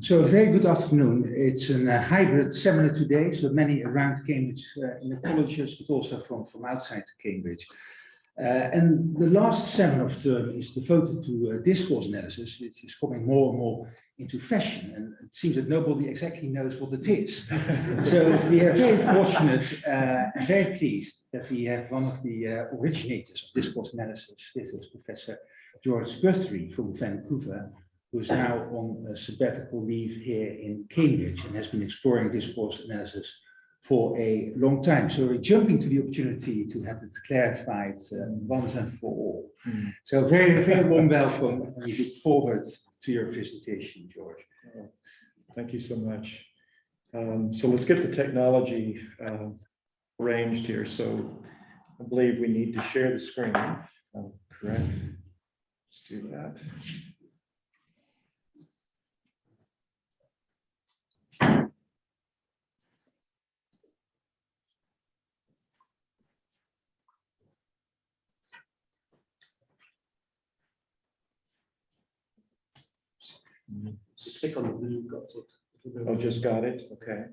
So a very good afternoon. It's a hybrid seminar today, so many around Cambridge in the colleges, but also from outside Cambridge. And the last seminar of the term is devoted to discourse analysis, which is coming more and more into fashion, and it seems that nobody exactly knows what it is. So we are very fortunate and very pleased that we have one of the originators of discourse analysis with us, Professor George Guthrie from Vancouver, who is now on a sabbatical leave here in Cambridge and has been exploring discourse analysis for a long time. So we're jumping to the opportunity to have it clarified once and for all. So very, very warm welcome, and we look forward to your presentation, George. Thank you so much. So let's get the technology arranged here. So I believe we need to share the screen. Correct. Let's do that. Click on the blue, got it. Oh, just got it. Okay.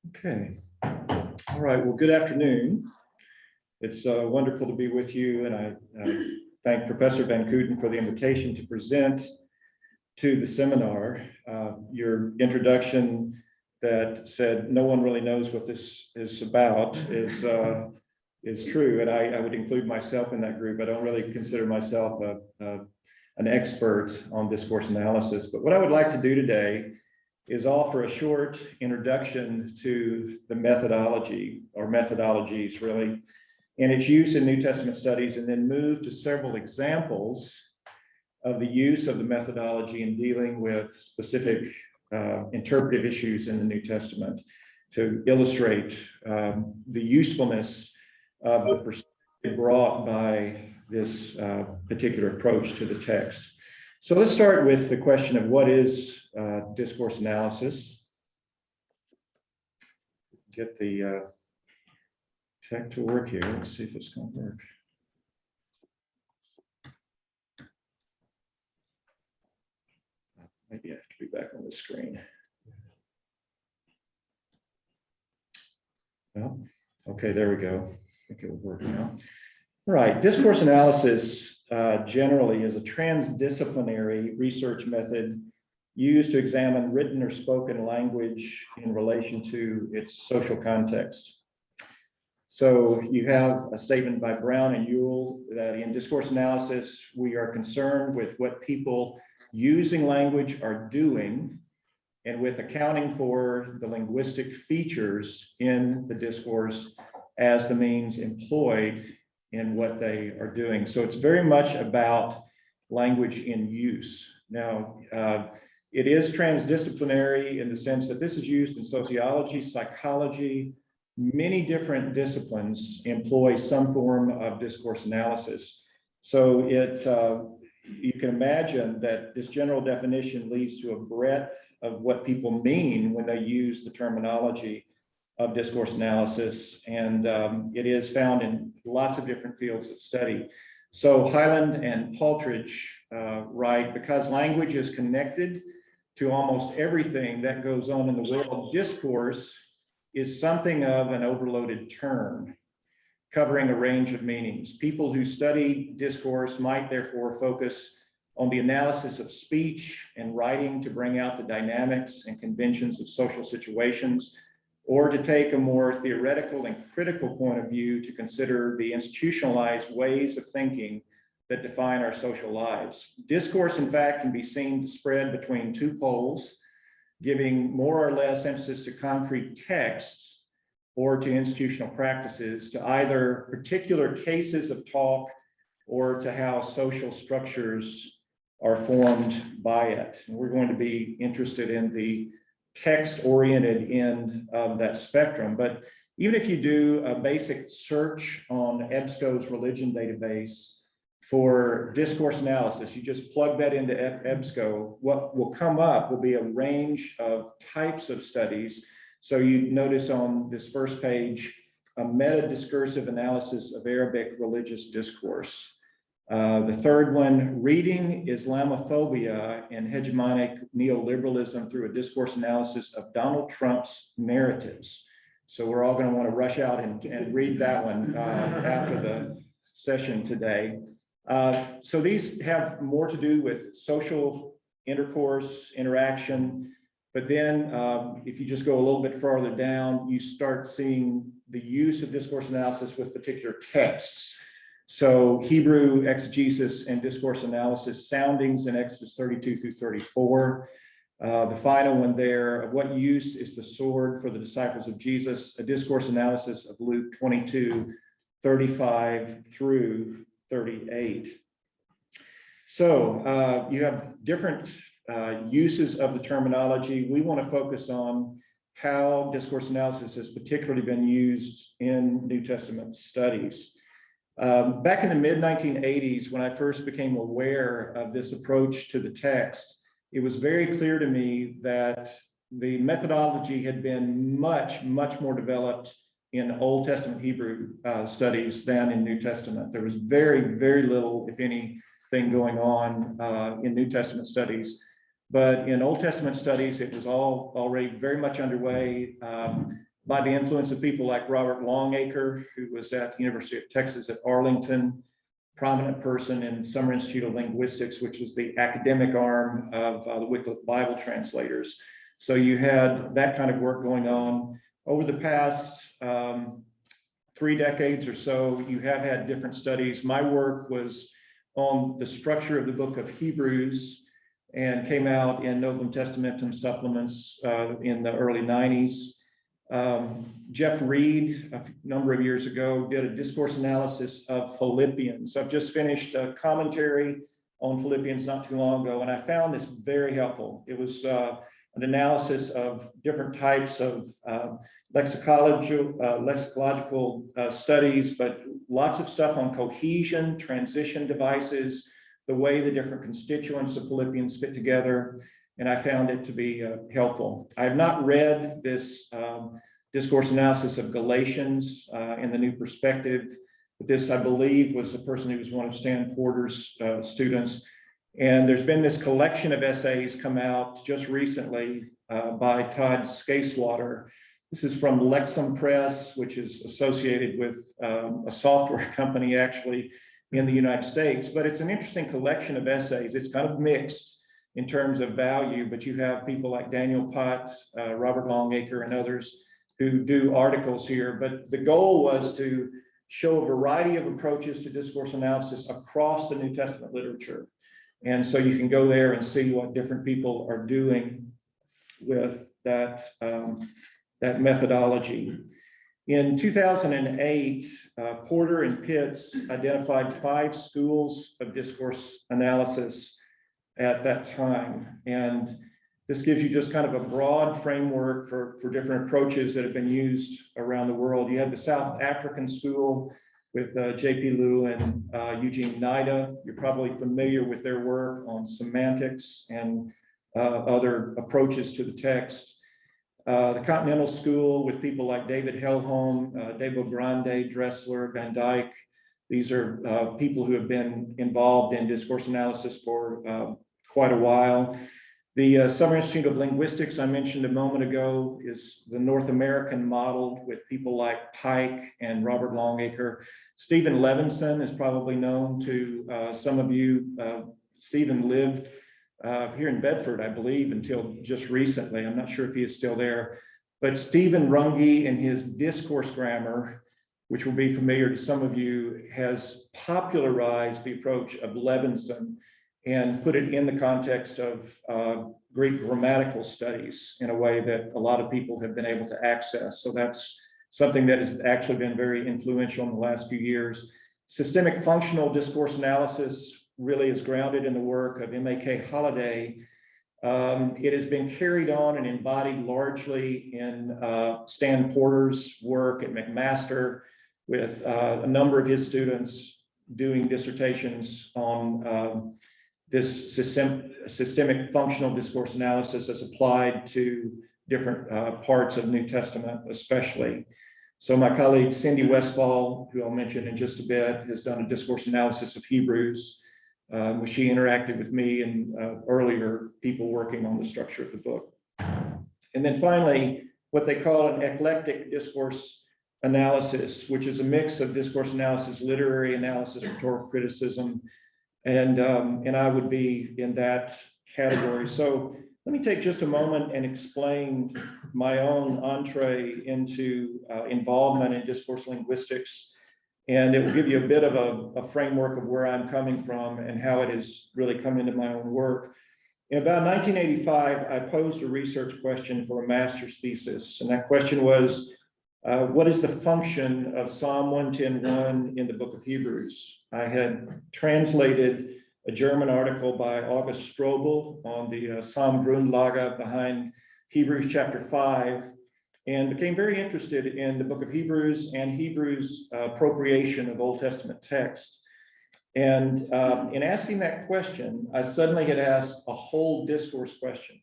Okay. All right. Well, good afternoon. It's wonderful to be with you, and I thank Professor Van Kooten for the invitation to present to the seminar. Your introduction that said no one really knows what this is about is true, and I would include myself in that group. I don't really consider myself an expert on discourse analysis, but what I would like to do today is offer a short introduction to the methodology, or methodologies really, and its use in New Testament studies, and then move to several examples of the use of the methodology in dealing with specific interpretive issues in the New Testament to illustrate the usefulness of the perspective brought by this particular approach to the text. So let's start with the question of what is discourse analysis. Get the tech to work here. Let's see if it's going to work. Maybe I have to be back on the screen. Well, okay, there we go. I think it will work now. All right, discourse analysis generally is a transdisciplinary research method used to examine written or spoken language in relation to its social context. So you have a statement by Brown and Ewell that in discourse analysis, we are concerned with what people using language are doing and with accounting for the linguistic features in the discourse as the means employed in what they are doing. So it's very much about language in use. Now, it is transdisciplinary in the sense that this is used in sociology, psychology. Many different disciplines employ some form of discourse analysis. So you can imagine that this general definition leads to a breadth of what people mean when they use the terminology of discourse analysis, and it is found in lots of different fields of study. So Hyland and Paltridge write, because language is connected to almost everything that goes on in the world, discourse is something of an overloaded term, covering a range of meanings. People who study discourse might therefore focus on the analysis of speech and writing to bring out the dynamics and conventions of social situations, or to take a more theoretical and critical point of view to consider the institutionalized ways of thinking that define our social lives. Discourse, in fact, can be seen to spread between two poles, giving more or less emphasis to concrete texts or to institutional practices, to either particular cases of talk or to how social structures are formed by it. And we're going to be interested in the text-oriented end of that spectrum. But even if you do a basic search on EBSCO's religion database for discourse analysis, you just plug that into EBSCO, what will come up will be a range of types of studies. So you notice on this first page, a meta-discursive analysis of Arabic religious discourse. The third one, reading Islamophobia and hegemonic neoliberalism through a discourse analysis of Donald Trump's narratives. So we're all going to want to rush out and read that one after the session today. So these have more to do with social intercourse, interaction, but then if you just go a little bit farther down, you start seeing the use of discourse analysis with particular texts. So Hebrew exegesis and discourse analysis, soundings in Exodus 32 through 34. The final one there, of what use is the sword for the disciples of Jesus? A discourse analysis of Luke 22, 35 through 38. So you have different uses of the terminology. We want to focus on how discourse analysis has particularly been used in New Testament studies. Back in the mid-1980s, when I first became aware of this approach to the text, it was very clear to me that the methodology had been much more developed in Old Testament Hebrew studies than in New Testament. There was very little, if anything, going on in New Testament studies. But in Old Testament studies, it was all already very much underway by the influence of people like Robert Longacre, who was at the University of Texas at Arlington, prominent person in Summer Institute of Linguistics, which was the academic arm of the Wycliffe Bible translators. So you had that kind of work going on. Over the past 3 decades or so, you have had different studies. My work was on the structure of the book of Hebrews and came out in Novum Testamentum supplements in the early 90s. Jeff Reed, a number of years ago, did a discourse analysis of Philippians. I've just finished a commentary on Philippians not too long ago, and I found this very helpful. It was an analysis of different types of lexicological studies, but lots of stuff on cohesion, transition devices, the way the different constituents of Philippians fit together. And I found it to be helpful. I have not read this discourse analysis of Galatians in the New Perspective, but this, I believe, was a person who was one of Stan Porter's students. And there's been this collection of essays come out just recently by Todd Skasewater. This is from Lexham Press, which is associated with a software company actually in the United States. But it's an interesting collection of essays. It's kind of mixed in terms of value, but you have people like Daniel Potts, Robert Longacre, and others who do articles here. But the goal was to show a variety of approaches to discourse analysis across the New Testament literature. And so you can go there and see what different people are doing with that, that methodology. In 2008, Porter and Pitts identified 5 schools of discourse analysis at that time. And this gives you just kind of a broad framework for different approaches that have been used around the world. You have the South African school with J.P. Liu and Eugene Nida. You're probably familiar with their work on semantics and other approaches to the text. The Continental School with people like David Hellholm, Debo Grande, Dressler, Van Dyke. These are people who have been involved in discourse analysis for quite a while. The Summer Institute of Linguistics I mentioned a moment ago is the North American model with people like Pike and Robert Longacre. Stephen Levinson is probably known to some of you. Stephen lived here in Bedford, I believe, until just recently. I'm not sure if he is still there. But Stephen Runge in his discourse grammar, which will be familiar to some of you, has popularized the approach of Levinson and put it in the context of Greek grammatical studies in a way that a lot of people have been able to access. So that's something that has actually been very influential in the last few years. Systemic functional discourse analysis really is grounded in the work of M.A.K. Holliday. It has been carried on and embodied largely in Stan Porter's work at McMaster, with a number of his students doing dissertations on this systemic functional discourse analysis as applied to different parts of New Testament, especially. So my colleague Cindy Westfall, who I'll mention in just a bit, has done a discourse analysis of Hebrews, where she interacted with me and earlier people working on the structure of the book. And then finally, what they call an eclectic discourse analysis, which is a mix of discourse analysis, literary analysis, rhetorical criticism, and I would be in that category. So let me take just a moment and explain my own entree into involvement in discourse linguistics, and it will give you a bit of a framework of where I'm coming from and how it has really come into my own work. In about 1985, I posed a research question for a master's thesis, and that question was, what is the function of Psalm 110:1 in the book of Hebrews? I had translated a German article by August Strobel on the Psalm Grundlage behind Hebrews chapter 5, and became very interested in the book of Hebrews and Hebrews' appropriation of Old Testament text. And in asking that question, I suddenly had asked a whole discourse question.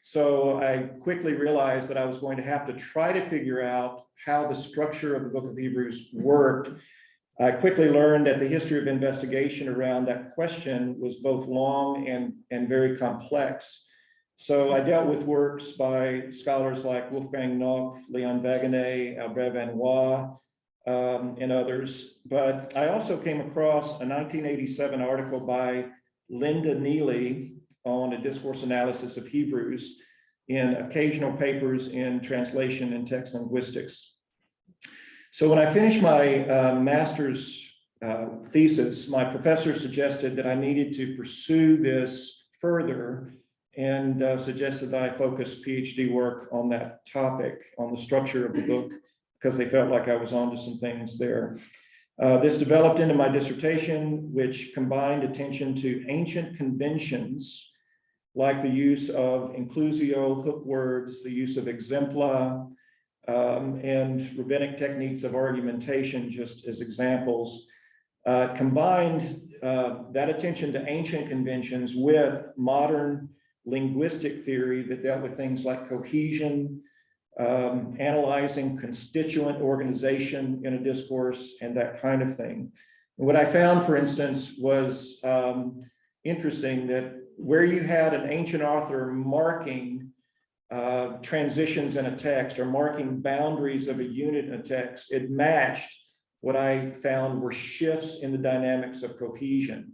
So I quickly realized that I was going to have to try to figure out how the structure of the book of Hebrews worked. I quickly learned that the history of investigation around that question was both long and very complex. So I dealt with works by scholars like Wolfgang Nock, Leon Wagener, Albert Van Waa, and others. But I also came across a 1987 article by Linda Neely on a discourse analysis of Hebrews in occasional papers in translation and text linguistics. So when I finished my master's thesis, my professor suggested that I needed to pursue this further and suggested that I focus PhD work on that topic, on the structure of the book, because they felt like I was onto some things there. This developed into my dissertation, which combined attention to ancient conventions, like the use of inclusio, hook words, the use of exempla, and rabbinic techniques of argumentation, just as examples. Combined that attention to ancient conventions with modern linguistic theory that dealt with things like cohesion, analyzing constituent organization in a discourse, and that kind of thing. And what I found, for instance, was interesting that where you had an ancient author marking transitions in a text or marking boundaries of a unit in a text, it matched what I found were shifts in the dynamics of cohesion.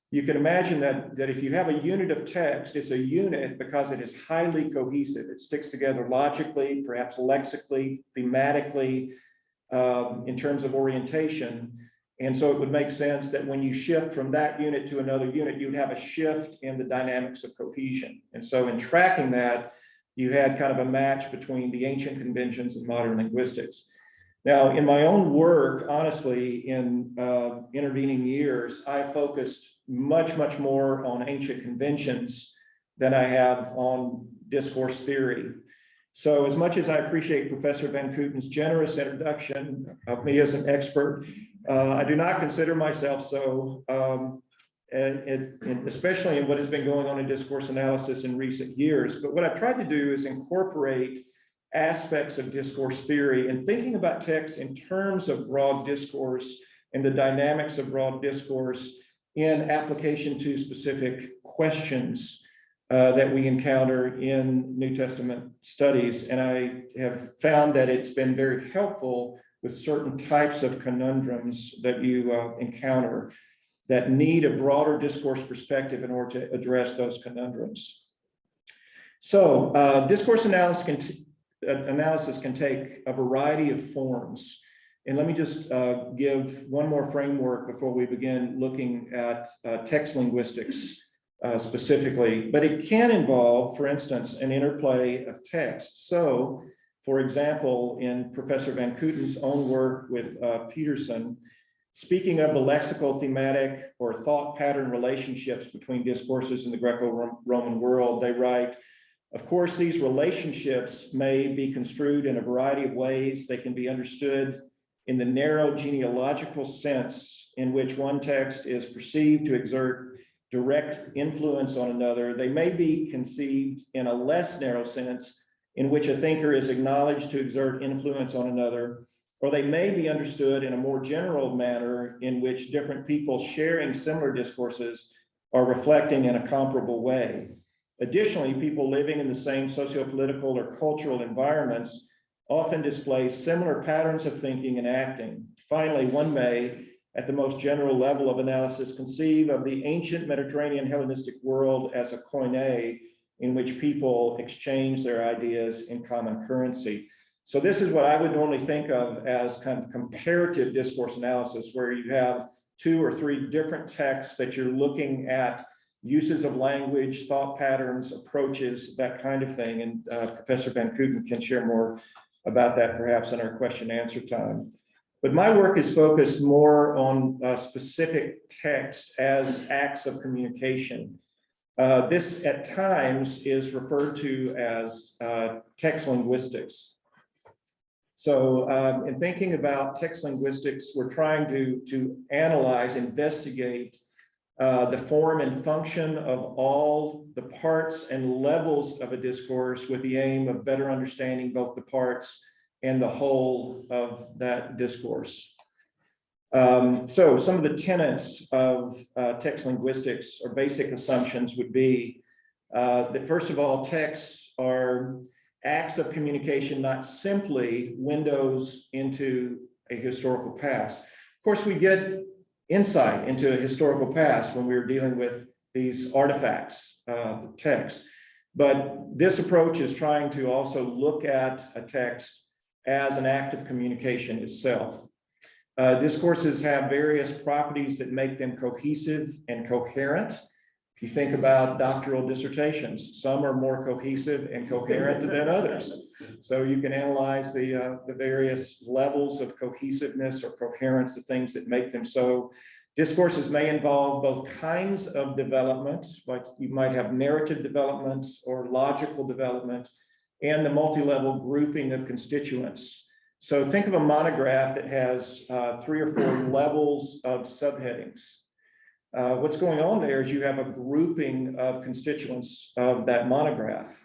You can imagine that if you have a unit of text, it's a unit because it is highly cohesive. It sticks together logically, perhaps lexically, thematically, in terms of orientation. And so it would make sense that when you shift from that unit to another unit, you'd have a shift in the dynamics of cohesion. And so in tracking that, you had kind of a match between the ancient conventions and modern linguistics. Now, in my own work, honestly, in intervening years, I focused much more on ancient conventions than I have on discourse theory. So as much as I appreciate Professor Van Kooten's generous introduction of me as an expert, I do not consider myself so, and especially in what has been going on in discourse analysis in recent years. But what I've tried to do is incorporate aspects of discourse theory and thinking about text in terms of broad discourse and the dynamics of broad discourse in application to specific questions that we encounter in New Testament studies. And I have found that it's been very helpful with certain types of conundrums that you encounter that need a broader discourse perspective in order to address those conundrums. So discourse analysis can take a variety of forms. And let me just give one more framework before we begin looking at text linguistics specifically. But it can involve, for instance, an interplay of text. So, for example, in Professor Van Kooten's own work with Peterson, speaking of the lexical, thematic, or thought pattern relationships between discourses in the Greco-Roman world, they write, of course, these relationships may be construed in a variety of ways. They can be understood in the narrow genealogical sense in which one text is perceived to exert direct influence on another. They may be conceived in a less narrow sense in which a thinker is acknowledged to exert influence on another, or they may be understood in a more general manner in which different people sharing similar discourses are reflecting in a comparable way. Additionally, people living in the same socio-political or cultural environments often display similar patterns of thinking and acting. Finally, one may, at the most general level of analysis, conceive of the ancient Mediterranean Hellenistic world as a koine, in which people exchange their ideas in common currency. So this is what I would normally think of as kind of comparative discourse analysis, where you have 2 or 3 different texts that you're looking at uses of language, thought patterns, approaches, that kind of thing. And Professor Van Kooten can share more about that perhaps in our question and answer time. But my work is focused more on specific text as acts of communication. This at times is referred to as text linguistics. So in thinking about text linguistics, we're trying to analyze, investigate the form and function of all the parts and levels of a discourse with the aim of better understanding both the parts and the whole of that discourse. So some of the tenets of text linguistics or basic assumptions would be that first of all, texts are acts of communication, not simply windows into a historical past. Of course, we get insight into a historical past when we're dealing with these artifacts, text. But this approach is trying to also look at a text as an act of communication itself. Discourses have various properties that make them cohesive and coherent. If you think about doctoral dissertations, some are more cohesive and coherent than others. So you can analyze the various levels of cohesiveness or coherence, the things that make them so. Discourses may involve both kinds of development, like you might have narrative development or logical development, and the multi-level grouping of constituents. So think of a monograph that has 3 or 4 levels of subheadings. What's going on there is you have a grouping of constituents of that monograph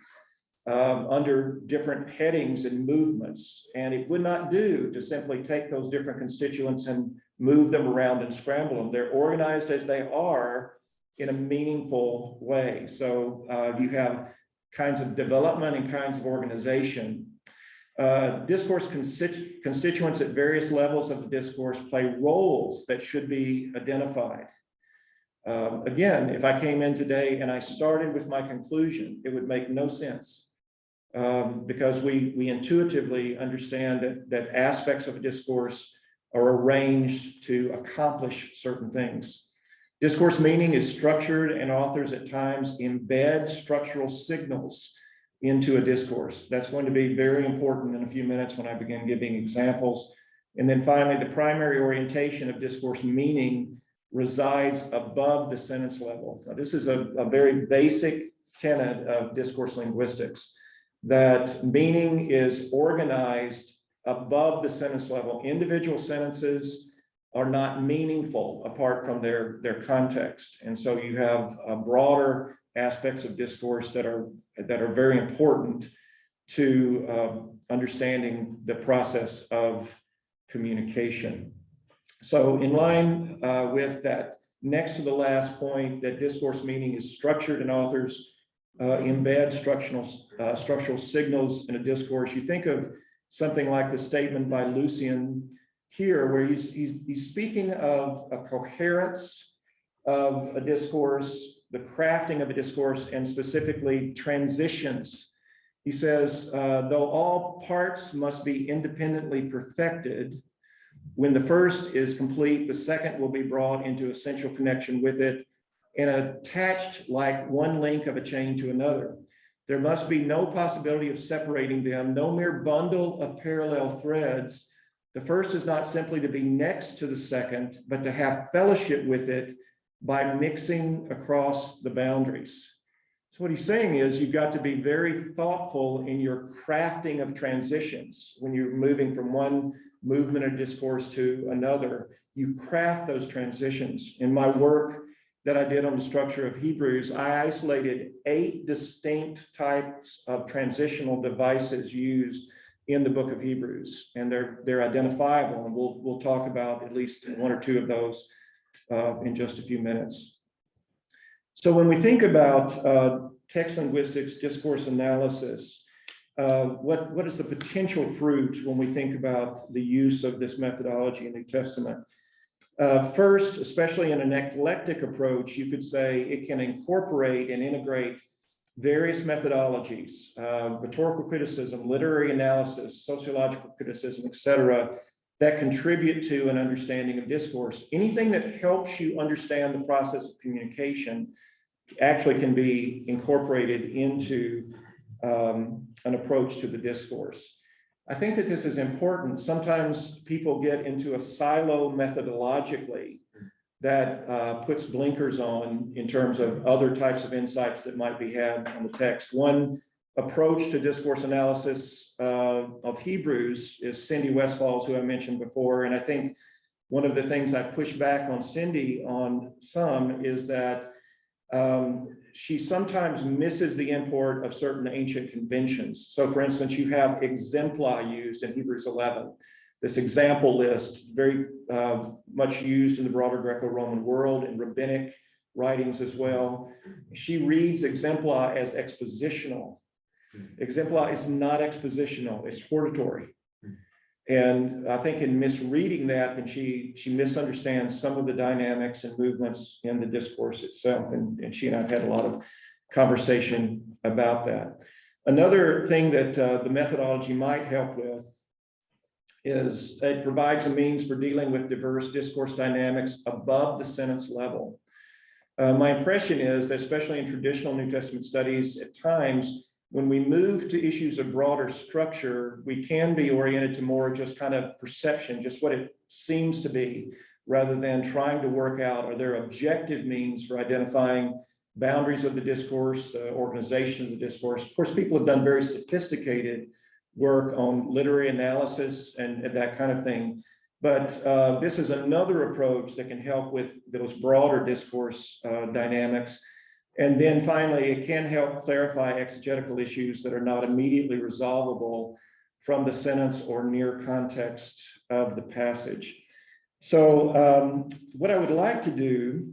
under different headings and movements. And it would not do to simply take those different constituents and move them around and scramble them. They're organized as they are in a meaningful way. So you have kinds of development and kinds of organization. Discourse constituents at various levels of the discourse play roles that should be identified. Again, if I came in today and I started with my conclusion, it would make no sense because we intuitively understand that aspects of a discourse are arranged to accomplish certain things. Discourse meaning is structured, and authors at times embed structural signals into a discourse. That's going to be very important in a few minutes when I begin giving examples. And then finally, the primary orientation of discourse meaning resides above the sentence level. Now, this is a very basic tenet of discourse linguistics, that meaning is organized above the sentence level. Individual sentences are not meaningful apart from their context. And so you have broader aspects of discourse that are very important to understanding the process of communication. So in line with that, next to the last point, that discourse meaning is structured and authors embed structural signals in a discourse. You think of something like the statement by Lucian here, where he's speaking of a coherence of a discourse, the crafting of a discourse, and specifically transitions. He says, though all parts must be independently perfected, when the first is complete, the second will be brought into essential connection with it and attached like one link of a chain to another. There must be no possibility of separating them, no mere bundle of parallel threads. The first is not simply to be next to the second, but to have fellowship with it by mixing across the boundaries. So what he's saying is you've got to be very thoughtful in your crafting of transitions. When you're moving from one movement or discourse to another, you craft those transitions. In my work, that I did on the structure of Hebrews, I isolated 8 distinct types of transitional devices used in the book of Hebrews, and they're identifiable, and we'll talk about at least 1 or 2 of those in just a few minutes. So when we think about text linguistics, discourse analysis, what is the potential fruit when we think about the use of this methodology in the New Testament? First, especially in an eclectic approach, you could say it can incorporate and integrate various methodologies, rhetorical criticism, literary analysis, sociological criticism, etc., that contribute to an understanding of discourse. Anything that helps you understand the process of communication actually can be incorporated into an approach to the discourse. I think that this is important. Sometimes people get into a silo methodologically that puts blinkers on in terms of other types of insights that might be had on the text. One approach to discourse analysis of Hebrews is Cindy Westfall's, who I mentioned before. And I think one of the things I push back on Cindy on some is that she sometimes misses the import of certain ancient conventions. So for instance, you have exempla used in Hebrews 11. This example list, very much used in the broader Greco-Roman world and rabbinic writings as well. She reads exempla as expositional. Exempla is not expositional, it's hortatory. And I think in misreading that, then she misunderstands some of the dynamics and movements in the discourse itself. And she and I have had a lot of conversation about that. Another thing that the methodology might help with is it provides a means for dealing with diverse discourse dynamics above the sentence level. My impression is that, especially in traditional New Testament studies, at times, when we move to issues of broader structure, we can be oriented to more just kind of perception, just what it seems to be, rather than trying to work out, are there objective means for identifying boundaries of the discourse, the organization of the discourse. Of course, people have done very sophisticated work on literary analysis and that kind of thing. But this is another approach that can help with those broader discourse dynamics. And then finally, it can help clarify exegetical issues that are not immediately resolvable from the sentence or near context of the passage. So what I would like to do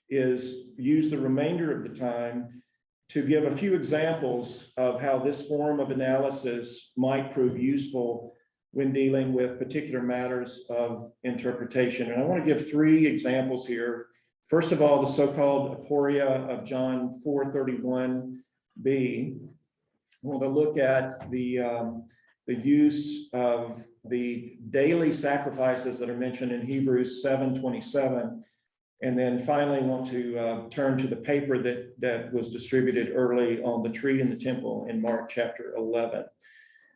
is use the remainder of the time to give a few examples of how this form of analysis might prove useful when dealing with particular matters of interpretation. And I want to give 3 examples here. First of all, the so-called aporia of John 4:31b. I want to look at the use of the daily sacrifices that are mentioned in Hebrews 7:27. And then finally, I want to turn to the paper that was distributed early on the tree in the temple in Mark chapter 11.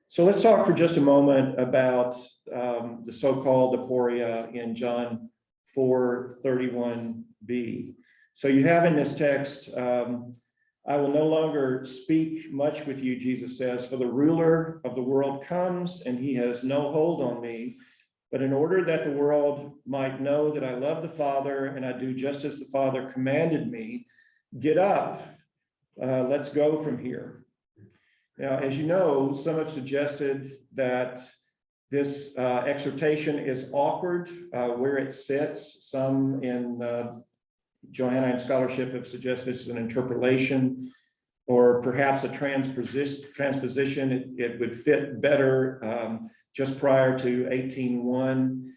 So let's talk for just a moment about the so-called aporia in John 4:31b. So you have in this text, I will no longer speak much with you, Jesus says, for the ruler of the world comes and he has no hold on me. But in order that the world might know that I love the Father and I do just as the Father commanded me, get up, let's go from here. Now, as you know, some have suggested that this exhortation is awkward where it sits. Some in Johannine scholarship have suggested this is an interpolation or perhaps a transposition. It would fit better just prior to 18:1.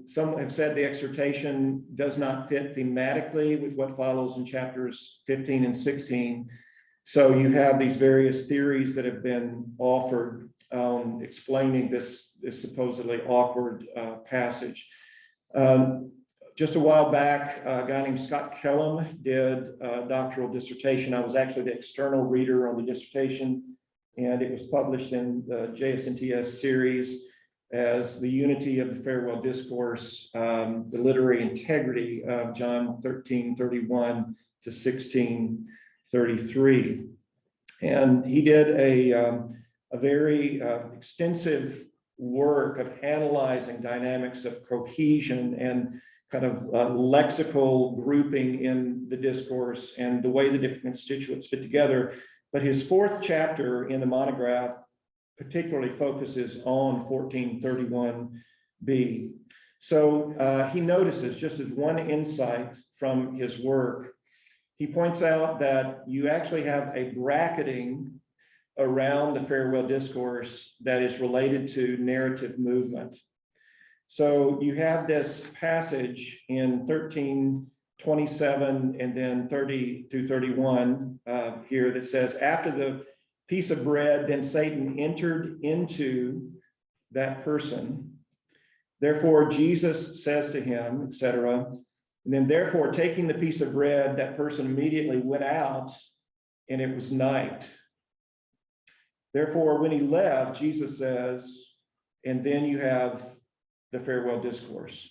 Some have said the exhortation does not fit thematically with what follows in chapters 15 and 16. So you have these various theories that have been offered explaining this supposedly awkward passage. Just a while back, a guy named Scott Kellum did a doctoral dissertation. I was actually the external reader on the dissertation, and it was published in the JSNTS series as The Unity of the Farewell Discourse, the Literary Integrity of John 13:31 to 16:33. And he did a very extensive work of analyzing dynamics of cohesion and kind of lexical grouping in the discourse and the way the different constituents fit together. But his fourth chapter in the monograph particularly focuses on 1431b. So he notices, just as one insight from his work, he points out that you actually have a bracketing around the farewell discourse that is related to narrative movement. So you have this passage in 1327 and then 30 through 31 here that says, after the piece of bread, then Satan entered into that person. Therefore, Jesus says to him, etc. And then therefore, taking the piece of bread, that person immediately went out and it was night. Therefore, when he left, Jesus says, and then you have the farewell discourse.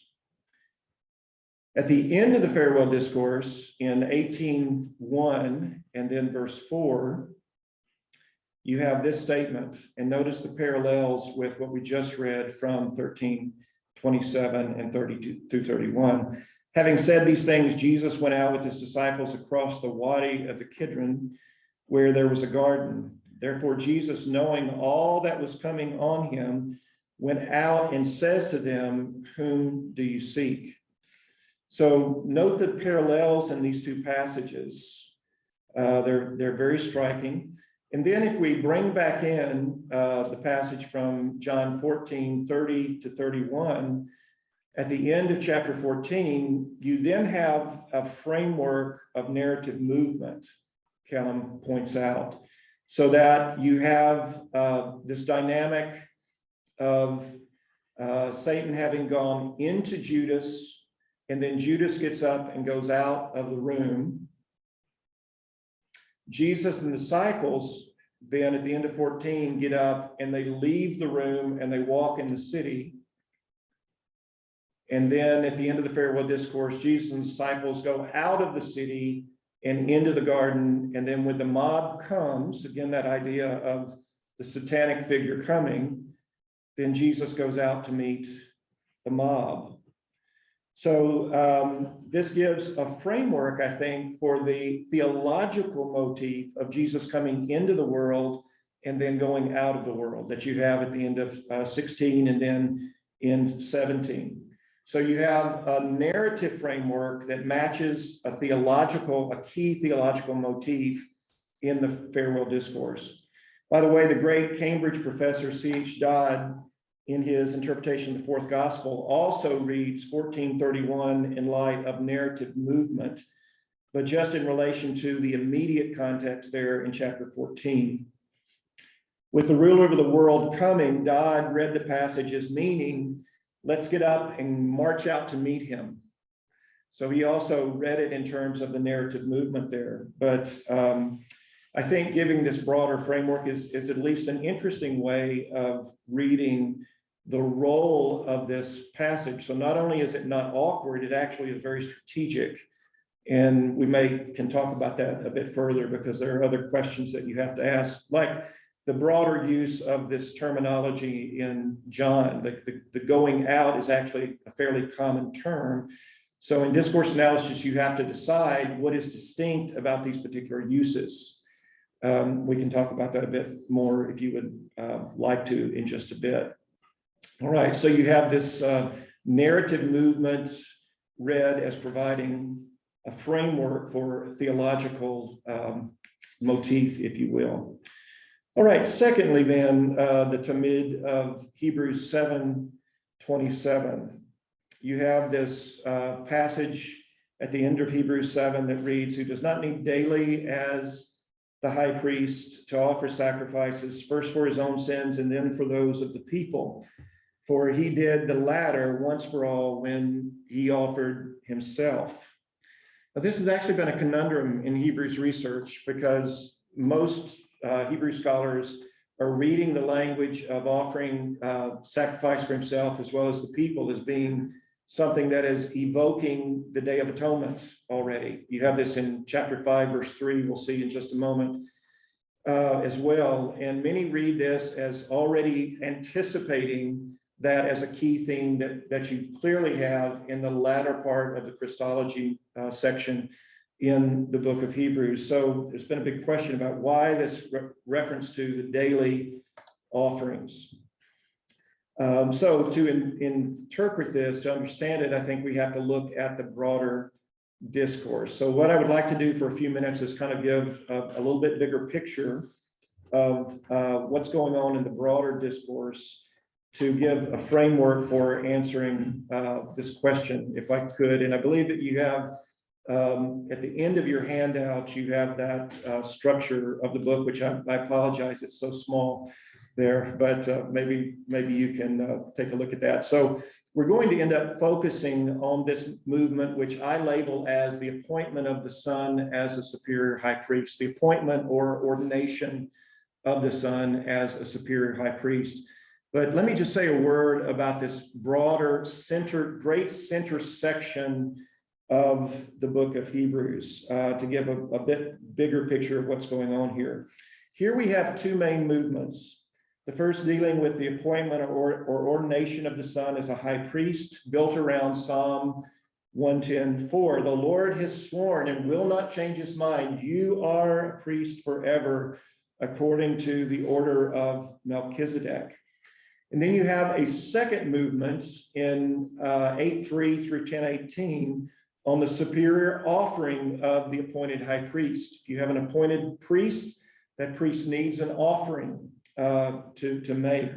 At the end of the farewell discourse in 18:1 and then verse 4, you have this statement, and notice the parallels with what we just read from 13:27 and 32 through 31. Having said these things, Jesus went out with his disciples across the Wadi of the Kidron, where there was a garden. Therefore, Jesus, knowing all that was coming on him, went out and says to them, whom do you seek? So note the parallels in these two passages. They're very striking. And then if we bring back in the passage from John 14:30 to 31, at the end of chapter 14, you then have a framework of narrative movement, Callum points out, so that you have this dynamic of Satan having gone into Judas, and then Judas gets up and goes out of the room. Jesus and the disciples then at the end of 14 get up and they leave the room and they walk in the city. And then at the end of the farewell discourse, Jesus and the disciples go out of the city and into the garden. And then when the mob comes, again, that idea of the satanic figure coming, then Jesus goes out to meet the mob. So this gives a framework, I think, for the theological motif of Jesus coming into the world and then going out of the world that you have at the end of 16 and then in 17. So you have a narrative framework that matches a key theological motif in the farewell discourse. By the way, the great Cambridge professor C.H. Dodd, in his interpretation of the fourth gospel, also reads 1431 in light of narrative movement, but just in relation to the immediate context there in chapter 14. With the ruler of the world coming, Dodd read the passage as meaning, let's get up and march out to meet him. So he also read it in terms of the narrative movement there. But I think giving this broader framework is at least an interesting way of reading the role of this passage. So not only is it not awkward, it actually is very strategic. And we can talk about that a bit further because there are other questions that you have to ask, like the broader use of this terminology in John. The going out is actually a fairly common term. So in discourse analysis, you have to decide what is distinct about these particular uses. We can talk about that a bit more if you would like to in just a bit. All right, so you have this narrative movement read as providing a framework for theological motif, if you will. All right, secondly then, the Tamid of Hebrews 7:27. You have this passage at the end of Hebrews 7 that reads, who does not need daily as the high priest to offer sacrifices, first for his own sins and then for those of the people. For he did the latter once for all when he offered himself. Now, this has actually been a conundrum in Hebrews research because most Hebrew scholars are reading the language of offering sacrifice for himself as well as the people as being something that is evoking the Day of Atonement already. You have this in chapter 5, verse 3, we'll see in just a moment as well. And many read this as already anticipating that as a key theme that you clearly have in the latter part of the Christology section in the book of Hebrews. So there's been a big question about why this reference to the daily offerings. So to interpret this, to understand it, I think we have to look at the broader discourse. So what I would like to do for a few minutes is kind of give a little bit bigger picture of what's going on in the broader discourse, to give a framework for answering this question, if I could. And I believe that you have, at the end of your handout, you have that structure of the book, which I apologize, it's so small there, but maybe you can take a look at that. So we're going to end up focusing on this movement, which I label as the appointment of the Son as a superior high priest, the appointment or ordination of the Son as a superior high priest. But let me just say a word about this broader great center section of the book of Hebrews to give a bit bigger picture of what's going on here. Here we have two main movements. The first dealing with the appointment or ordination of the Son as a high priest, built around Psalm 110:4. The Lord has sworn and will not change his mind. You are a priest forever, according to the order of Melchizedek. And then you have a second movement in 8:3 through 10:18 on the superior offering of the appointed high priest. If you have an appointed priest, that priest needs an offering to make.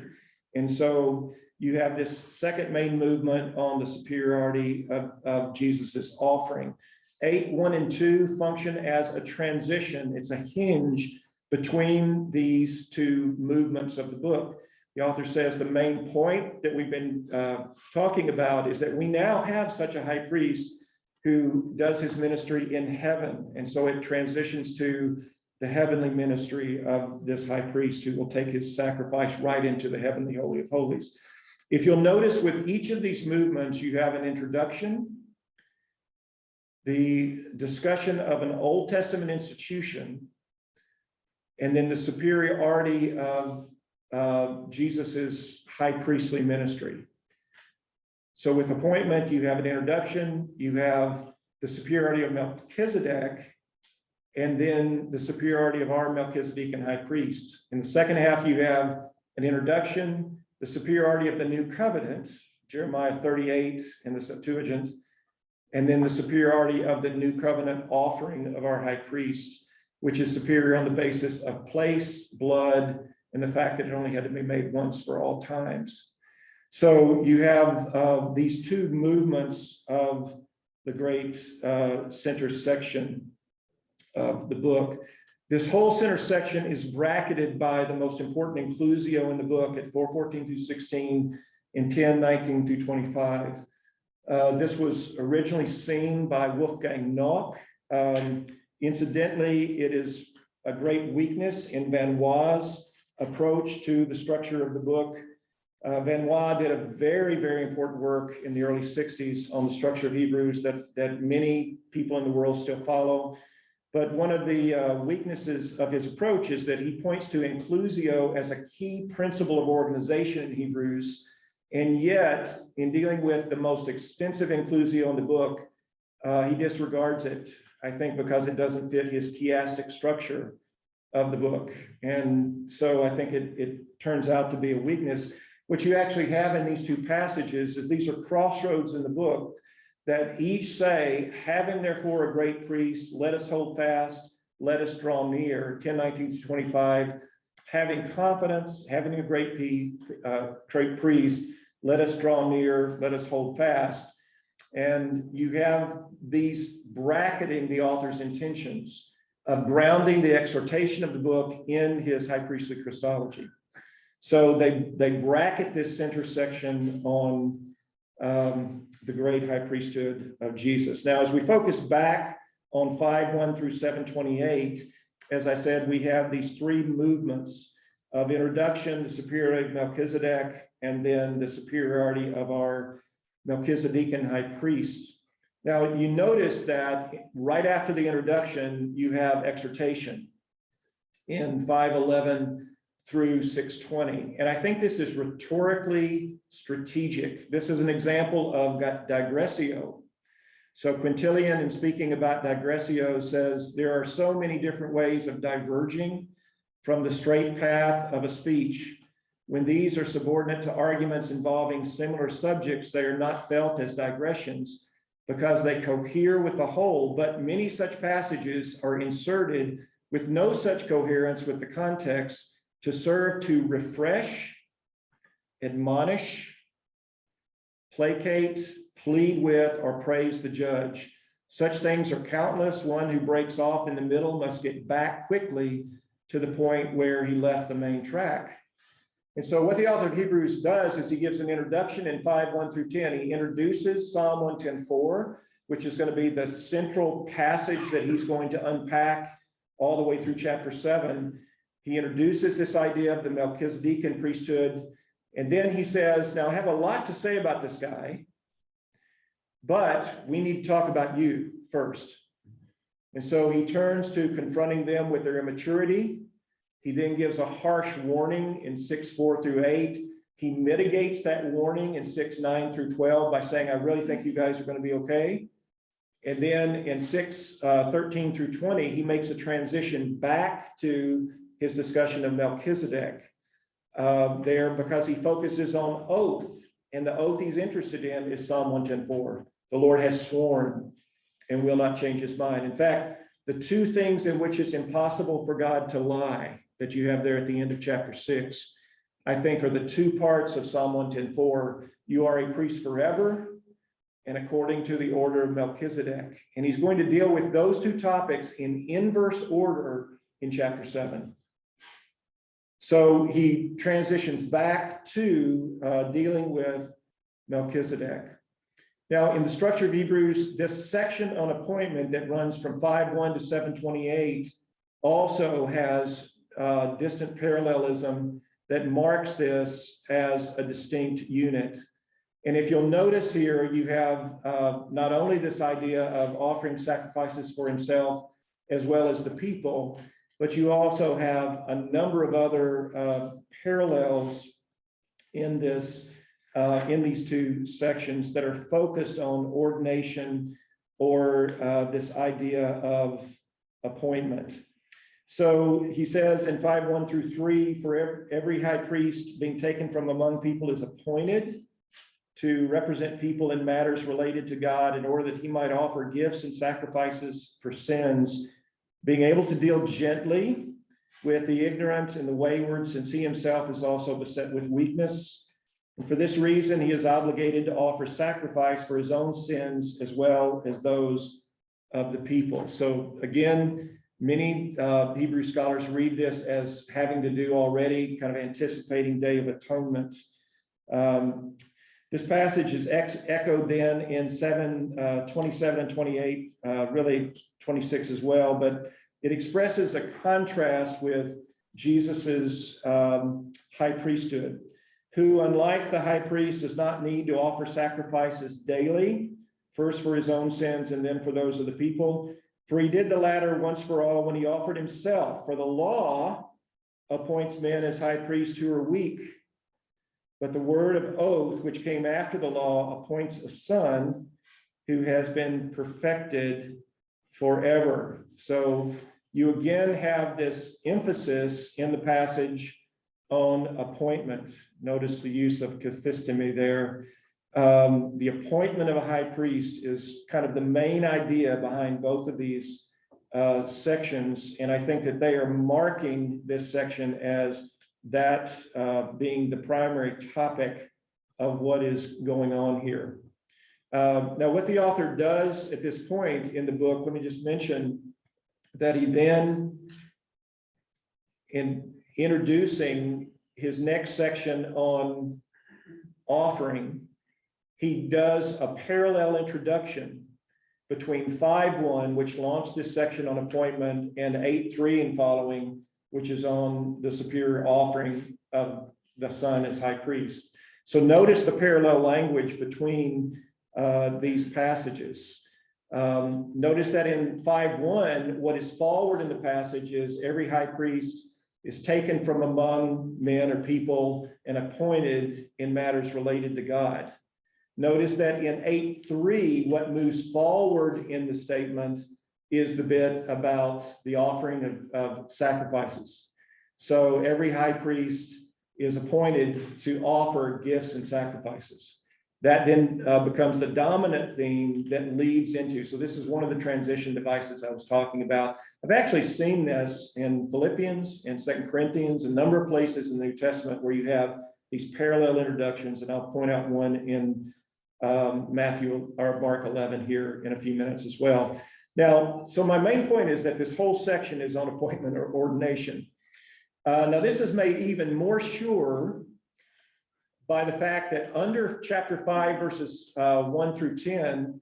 And so you have this second main movement on the superiority of Jesus's offering. 8:1 and 2 function as a transition. It's a hinge between these two movements of the book. The author says the main point that we've been talking about is that we now have such a high priest who does his ministry in heaven. And so it transitions to the heavenly ministry of this high priest who will take his sacrifice right into the heavenly Holy of Holies. If you'll notice, with each of these movements, you have an introduction, the discussion of an Old Testament institution, and then the superiority of Jesus's high priestly ministry. So with appointment, you have an introduction, you have the superiority of Melchizedek, and then the superiority of our Melchizedekan high priest. In the second half, you have an introduction, the superiority of the new covenant, Jeremiah 38 in the Septuagint, and then the superiority of the new covenant offering of our high priest, which is superior on the basis of place, blood, and the fact that it only had to be made once for all times. So you have these two movements of the great center section of the book. This whole center section is bracketed by the most important inclusio in the book at 4:14 through 16 and 10:19 through 25. This was originally seen by Wolfgang Nock. Incidentally, it is a great weakness in Van Wa's approach to the structure of the book. Van Wa did a very, very important work in the early 60s on the structure of Hebrews that many people in the world still follow. But one of the weaknesses of his approach is that he points to inclusio as a key principle of organization in Hebrews. And yet, in dealing with the most extensive inclusio in the book, he disregards it, I think, because it doesn't fit his chiastic structure of the book. And so I think it turns out to be a weakness. What you actually have in these two passages is these are crossroads in the book that each say, having therefore a great priest, let us hold fast, let us draw near, 10:19 to 25, having confidence, having a great priest, let us draw near, let us hold fast. And you have these bracketing the author's intentions of grounding the exhortation of the book in his high priestly Christology. So they bracket this center section on the great high priesthood of Jesus. Now, as we focus back on 5:1 through 7:28, as I said, we have these three movements of introduction, the superiority of Melchizedek, and then the superiority of our Melchizedekan high priest. Now, you notice that right after the introduction, you have exhortation in 5:11 through 6:20. And I think this is rhetorically strategic. This is an example of digressio. So Quintilian, in speaking about digressio, says there are so many different ways of diverging from the straight path of a speech. When these are subordinate to arguments involving similar subjects, they are not felt as digressions because they cohere with the whole, but many such passages are inserted with no such coherence with the context to serve to refresh, admonish, placate, plead with, or praise the judge. Such things are countless. One who breaks off in the middle must get back quickly to the point where he left the main track. And so what the author of Hebrews does is he gives an introduction in 5:1 through 10. He introduces Psalm 110:4, which is going to be the central passage that he's going to unpack all the way through chapter 7. He introduces this idea of the Melchizedekan priesthood. And then he says, now I have a lot to say about this guy, but we need to talk about you first. And so he turns to confronting them with their immaturity. He then gives a harsh warning in 6:4 through 8. He mitigates that warning in 6:9 through 12 by saying, I really think you guys are going to be okay. And then in 6:13 through 20, he makes a transition back to his discussion of Melchizedek there, because he focuses on oath. And the oath he's interested in is Psalm 110:4. The Lord has sworn and will not change his mind. In fact, the two things in which it's impossible for God to lie that you have there at the end of chapter 6, I think are the two parts of Psalm 110:4. You are a priest forever and according to the order of Melchizedek. And he's going to deal with those two topics in inverse order in chapter 7. So he transitions back to dealing with Melchizedek. Now, in the structure of Hebrews, this section on appointment that runs from 5:1 to 7:28 also has distant parallelism that marks this as a distinct unit. And if you'll notice here, you have not only this idea of offering sacrifices for himself as well as the people, but you also have a number of other parallels in this, in these two sections that are focused on ordination or this idea of appointment. So he says in 5:1 through 3, for every high priest being taken from among people is appointed to represent people in matters related to God in order that he might offer gifts and sacrifices for sins, being able to deal gently with the ignorant and the wayward, since he himself is also beset with weakness. And for this reason, he is obligated to offer sacrifice for his own sins as well as those of the people. So again, many Hebrew scholars read this as having to do already, kind of anticipating Day of Atonement. This passage is echoed then in 7:27 and 28, really 26 as well, but it expresses a contrast with Jesus's high priesthood, who, unlike the high priest, does not need to offer sacrifices daily, first for his own sins and then for those of the people. For he did the latter once for all when he offered himself. For the law appoints men as high priests who are weak, but the word of oath, which came after the law, appoints a son who has been perfected forever. So you again have this emphasis in the passage on appointment. Notice the use of kathistemi there. The appointment of a high priest is kind of the main idea behind both of these sections. And I think that they are marking this section as that being the primary topic of what is going on here. Now, what the author does at this point in the book, let me just mention that he then, in introducing his next section on offering, he does a parallel introduction between 5:1, which launched this section on appointment, and 8:3 and following, which is on the superior offering of the Son as high priest. So notice the parallel language between these passages. Notice that in 5:1, what is forward in the passage is every high priest is taken from among men or people and appointed in matters related to God. Notice that in 8:3, what moves forward in the statement is the bit about the offering of sacrifices. So every high priest is appointed to offer gifts and sacrifices. That then becomes the dominant theme that leads into, so this is one of the transition devices I was talking about. I've actually seen this in Philippians and 2 Corinthians, a number of places in the New Testament where you have these parallel introductions, and I'll point out one in Matthew or Mark 11 here in a few minutes as well. Now, so my main point is that this whole section is on appointment or ordination. Now, this is made even more sure by the fact that under chapter 5, verses 1 through 10,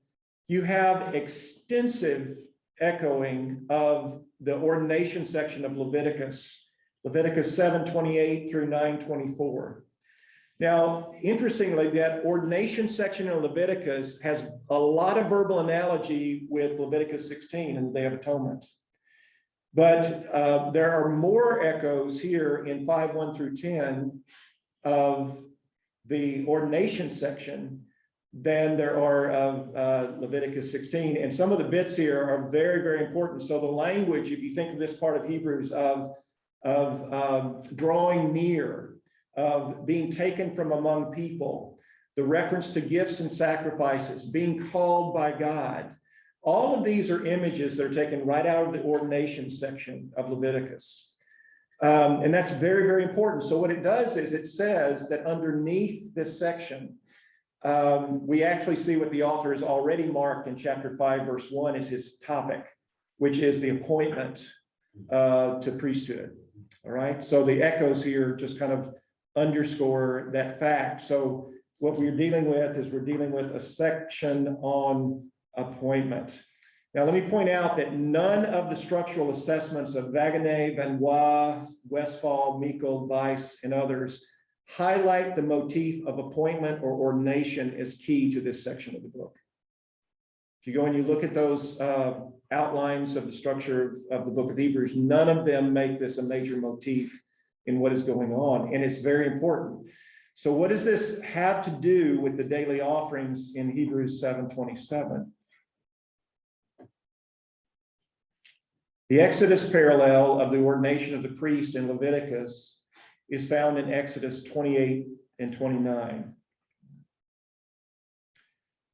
you have extensive echoing of the ordination section of Leviticus, Leviticus 7:28 through 9:24. Now, interestingly, that ordination section in Leviticus has a lot of verbal analogy with Leviticus 16 and the Day of Atonement. But there are more echoes here in 5:1 through 10 of the ordination section than there are of Leviticus 16. And some of the bits here are very, very important. So the language, if you think of this part of Hebrews of drawing near, of being taken from among people, the reference to gifts and sacrifices, being called by God, all of these are images that are taken right out of the ordination section of Leviticus. And that's very, very important. So what it does is it says that underneath this section, we actually see what the author has already marked in chapter 5, verse 1 as his topic, which is the appointment to priesthood. All right. So the echoes here just kind of underscore that fact. So what we're dealing with is we're dealing with a section on appointment. Now, let me point out that none of the structural assessments of Wagener, Benoit, Westphal, Meikle, Weiss, and others highlight the motif of appointment or ordination as key to this section of the book. If you go and you look at those outlines of the structure of the book of Hebrews, none of them make this a major motif in what is going on, and it's very important. So what does this have to do with the daily offerings in Hebrews 7:27? The Exodus parallel of the ordination of the priest in Leviticus is found in Exodus 28 and 29.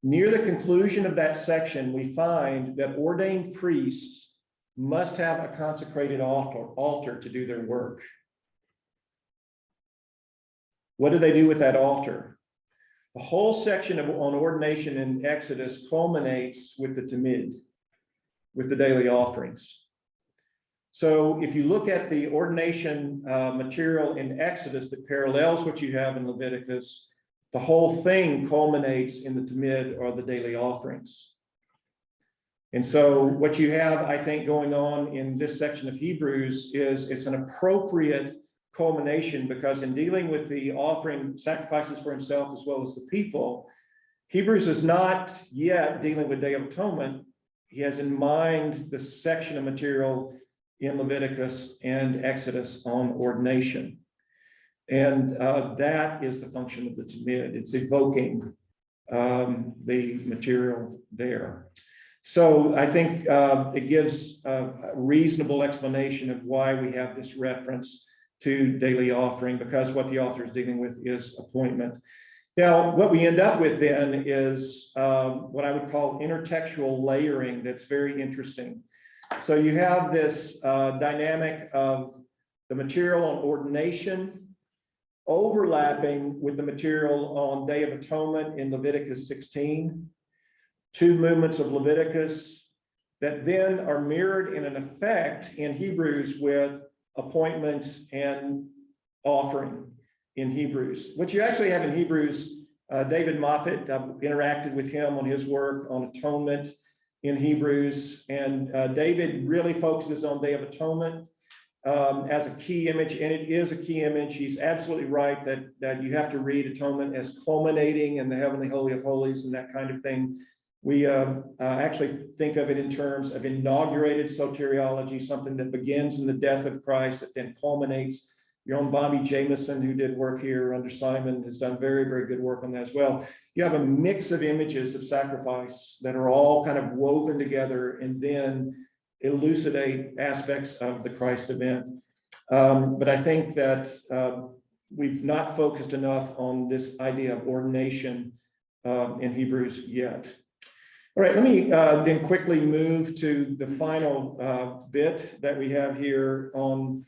Near the conclusion of that section, we find that ordained priests must have a consecrated altar to do their work. What do they do with that altar? The whole section on ordination in Exodus culminates with the Tamid, with the daily offerings. So if you look at the ordination material in Exodus that parallels what you have in Leviticus, the whole thing culminates in the Tamid, or the daily offerings. And so what you have, I think, going on in this section of Hebrews is it's an appropriate culmination, because in dealing with the offering sacrifices for himself as well as the people, Hebrews is not yet dealing with Day of Atonement. He has in mind the section of material in Leviticus and Exodus on ordination. And that is the function of the Tamid. It's evoking the material there. So I think it gives a reasonable explanation of why we have this reference to daily offering, because what the author is dealing with is appointment. Now, what we end up with then is what I would call intertextual layering that's very interesting. So you have this dynamic of the material on ordination overlapping with the material on Day of Atonement in Leviticus 16, two movements of Leviticus that then are mirrored in an effect in Hebrews with appointment and offering in Hebrews. What you actually have in Hebrews, David Moffat, I've interacted with him on his work on atonement in Hebrews, and David really focuses on Day of Atonement as a key image, and it is a key image. He's absolutely right that you have to read atonement as culminating in the heavenly holy of holies and that kind of thing. We actually think of it in terms of inaugurated soteriology, something that begins in the death of Christ that then culminates. Your own Bobby Jameson, who did work here under Simon, has done very, very good work on that as well. You have a mix of images of sacrifice that are all kind of woven together and then elucidate aspects of the Christ event. But I think that we've not focused enough on this idea of ordination in Hebrews yet. All right, let me then quickly move to the final bit that we have here on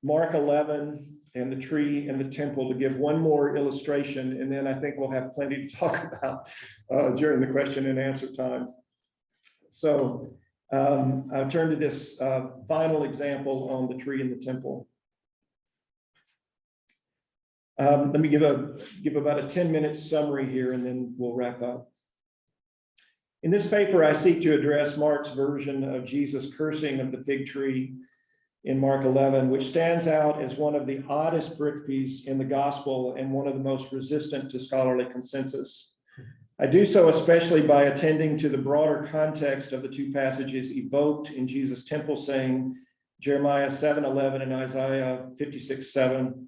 Mark 11 and the tree and the temple, to give one more illustration, and then I think we'll have plenty to talk about during the question and answer time. So I'll turn to this final example on the tree and the temple. Let me give about a 10-minute summary here, and then we'll wrap up. In this paper, I seek to address Mark's version of Jesus' cursing of the fig tree in Mark 11, which stands out as one of the oddest peripheries in the gospel and one of the most resistant to scholarly consensus. I do so especially by attending to the broader context of the two passages evoked in Jesus' temple saying, Jeremiah 7:11 and Isaiah 56:7.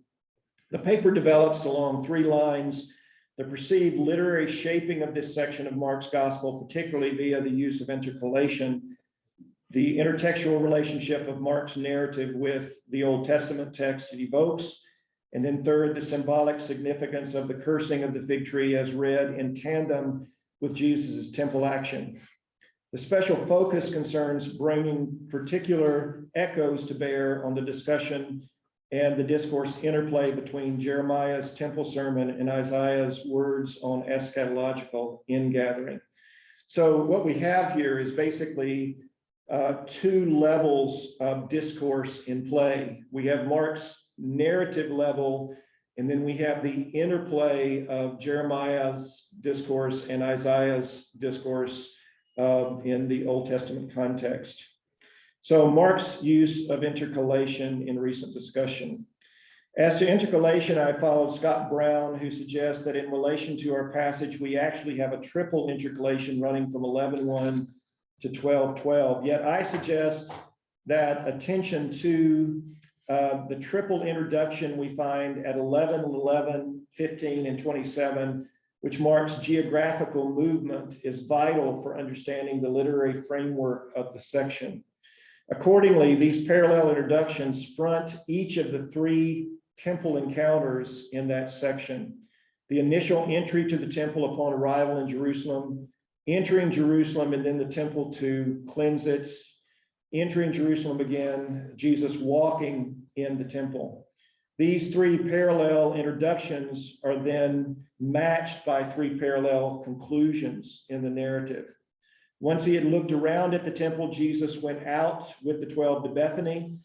The paper develops along three lines the perceived literary shaping of this section of Mark's gospel, particularly via the use of intercalation, the intertextual relationship of Mark's narrative with the Old Testament text it evokes, and then third, the symbolic significance of the cursing of the fig tree as read in tandem with Jesus's temple action. The special focus concerns bringing particular echoes to bear on the discussion and the discourse interplay between Jeremiah's temple sermon and Isaiah's words on eschatological ingathering. So what we have here is basically two levels of discourse in play. We have Mark's narrative level, and then we have the interplay of Jeremiah's discourse and Isaiah's discourse in the Old Testament context. So Mark's use of intercalation in recent discussion. As to intercalation, I followed Scott Brown, who suggests that in relation to our passage, we actually have a triple intercalation running from 11:1 to 12:12. Yet I suggest that attention to the triple introduction we find at 11:11, 15, and 27, which marks geographical movement, is vital for understanding the literary framework of the section. Accordingly, these parallel introductions front each of the three temple encounters in that section. The initial entry to the temple upon arrival in Jerusalem, entering Jerusalem and then the temple to cleanse it, entering Jerusalem again, Jesus walking in the temple. These three parallel introductions are then matched by three parallel conclusions in the narrative. Once he had looked around at the temple, Jesus went out with the 12 to Bethany.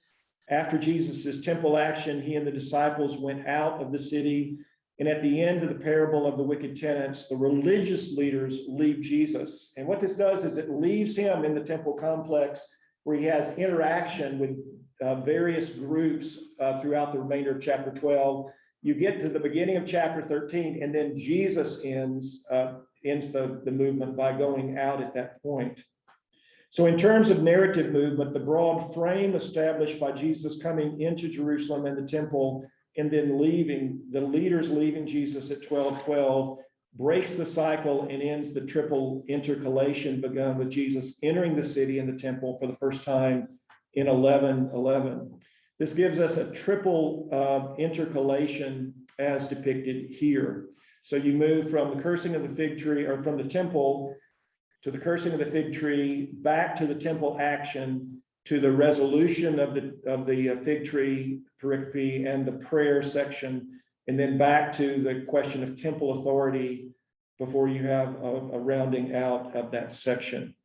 After Jesus's temple action, he and the disciples went out of the city. And at the end of the parable of the wicked tenants, the religious leaders leave Jesus. And what this does is it leaves him in the temple complex where he has interaction with various groups throughout the remainder of chapter 12. You get to the beginning of chapter 13, and then Jesus ends the movement by going out at that point. So in terms of narrative movement, the broad frame established by Jesus coming into Jerusalem and the temple and then leaving, the leaders leaving Jesus at 12:12, breaks the cycle and ends the triple intercalation begun with Jesus entering the city and the temple for the first time in 11:11. This gives us a triple intercalation as depicted here. So you move from the cursing of the fig tree, or from the temple to the cursing of the fig tree, back to the temple action, to the resolution of the fig tree pericope and the prayer section, and then back to the question of temple authority before you have a rounding out of that section.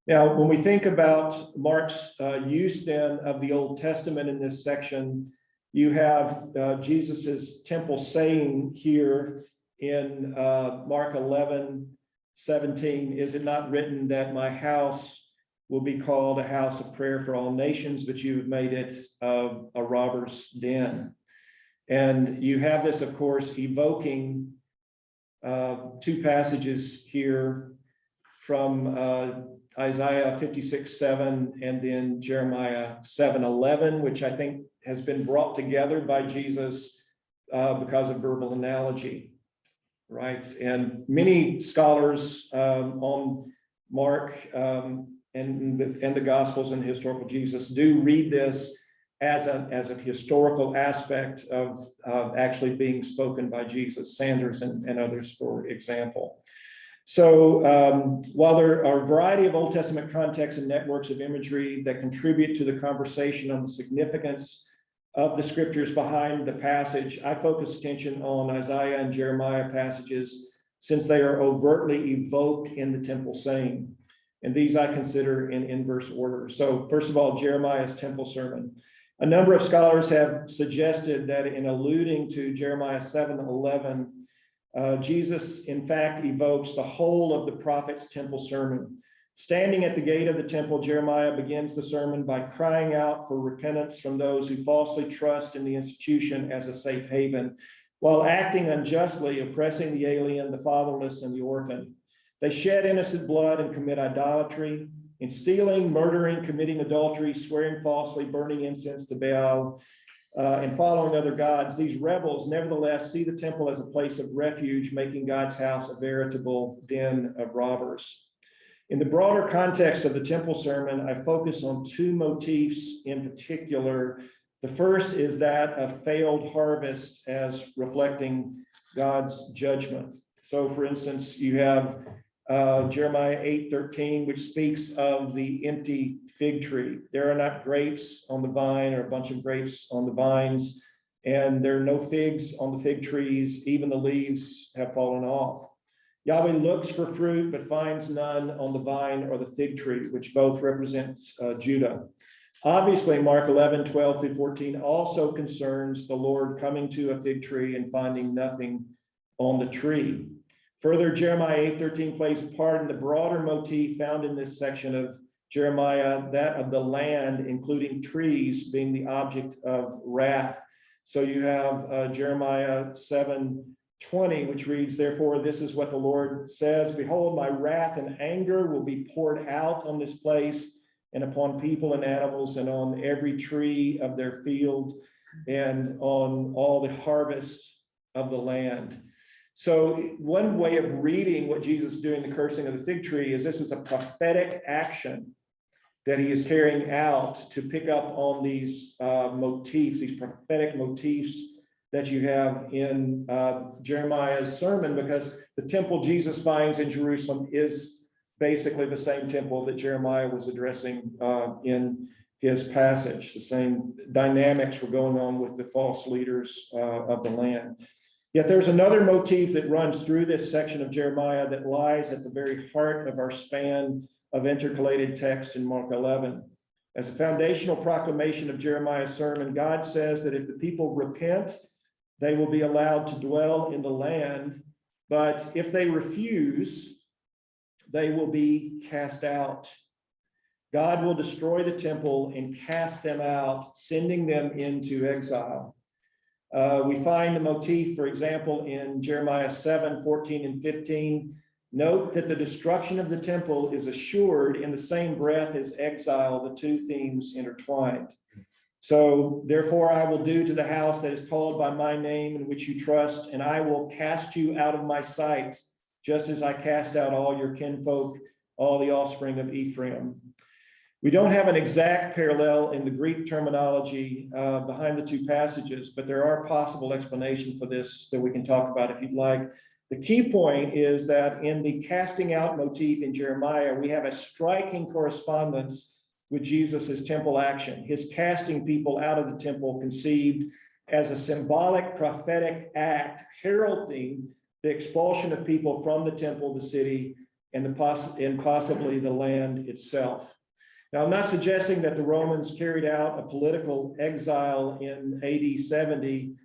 Now, when we think about Mark's use then of the Old Testament in this section, you have Jesus's temple saying here in Mark 11:17, is it not written that my house will be called a house of prayer for all nations, but you have made it a robber's den? And you have this, of course, evoking two passages here from Isaiah 56:7 and then Jeremiah 7:11, which I think has been brought together by Jesus because of verbal analogy, right? And many scholars on Mark and the Gospels and the historical Jesus do read this as a historical aspect of actually being spoken by Jesus, Sanders and others, for example. So while there are a variety of Old Testament contexts and networks of imagery that contribute to the conversation on the significance of the scriptures behind the passage, I focus attention on Isaiah and Jeremiah passages since they are overtly evoked in the temple saying. And these I consider in inverse order. So first of all, Jeremiah's temple sermon. A number of scholars have suggested that in alluding to Jeremiah 7:11, Jesus, in fact, evokes the whole of the prophet's temple sermon. Standing at the gate of the temple, Jeremiah begins the sermon by crying out for repentance from those who falsely trust in the institution as a safe haven, while acting unjustly, oppressing the alien, the fatherless, and the orphan. They shed innocent blood and commit idolatry. In stealing, murdering, committing adultery, swearing falsely, burning incense to Baal, and following other gods, these rebels nevertheless see the temple as a place of refuge, making God's house a veritable den of robbers. In the broader context of the temple sermon, I focus on two motifs in particular. The first is that of failed harvest as reflecting God's judgment. So for instance, you have Jeremiah 8:13, which speaks of the empty fig tree. There are not grapes on the vine, or a bunch of grapes on the vines, and there are no figs on the fig trees. Even the leaves have fallen off. Yahweh looks for fruit, but finds none on the vine or the fig tree, which both represent Judah. Obviously, Mark 11:12-14 also concerns the Lord coming to a fig tree and finding nothing on the tree. Further, Jeremiah 8:13 plays a part in the broader motif found in this section of Jeremiah, that of the land, including trees, being the object of wrath. So you have Jeremiah 7:20, which reads, "Therefore, this is what the Lord says, behold, my wrath and anger will be poured out on this place and upon people and animals and on every tree of their field and on all the harvest of the land." So one way of reading what Jesus is doing, the cursing of the fig tree, is this is a prophetic action that he is carrying out to pick up on these motifs, these prophetic motifs that you have in Jeremiah's sermon, because the temple Jesus finds in Jerusalem is basically the same temple that Jeremiah was addressing in his passage. The same dynamics were going on with the false leaders of the land. Yet there's another motif that runs through this section of Jeremiah that lies at the very heart of our span of intercalated text in Mark 11. As a foundational proclamation of Jeremiah's sermon, God says that if the people repent, they will be allowed to dwell in the land, but if they refuse, they will be cast out. God will destroy the temple and cast them out, sending them into exile. We find the motif, for example, in Jeremiah 7:14 and 15. Note that the destruction of the temple is assured in the same breath as exile, the two themes intertwined. So, therefore, I will do to the house that is called by my name in which you trust, and I will cast you out of my sight, just as I cast out all your kinfolk, all the offspring of Ephraim. We don't have an exact parallel in the Greek terminology behind the two passages, but there are possible explanations for this that we can talk about if you'd like. The key point is that in the casting out motif in Jeremiah, we have a striking correspondence with Jesus's temple action, his casting people out of the temple conceived as a symbolic prophetic act, heralding the expulsion of people from the temple, the city, and possibly the land itself. Now, I'm not suggesting that the Romans carried out a political exile in AD 70.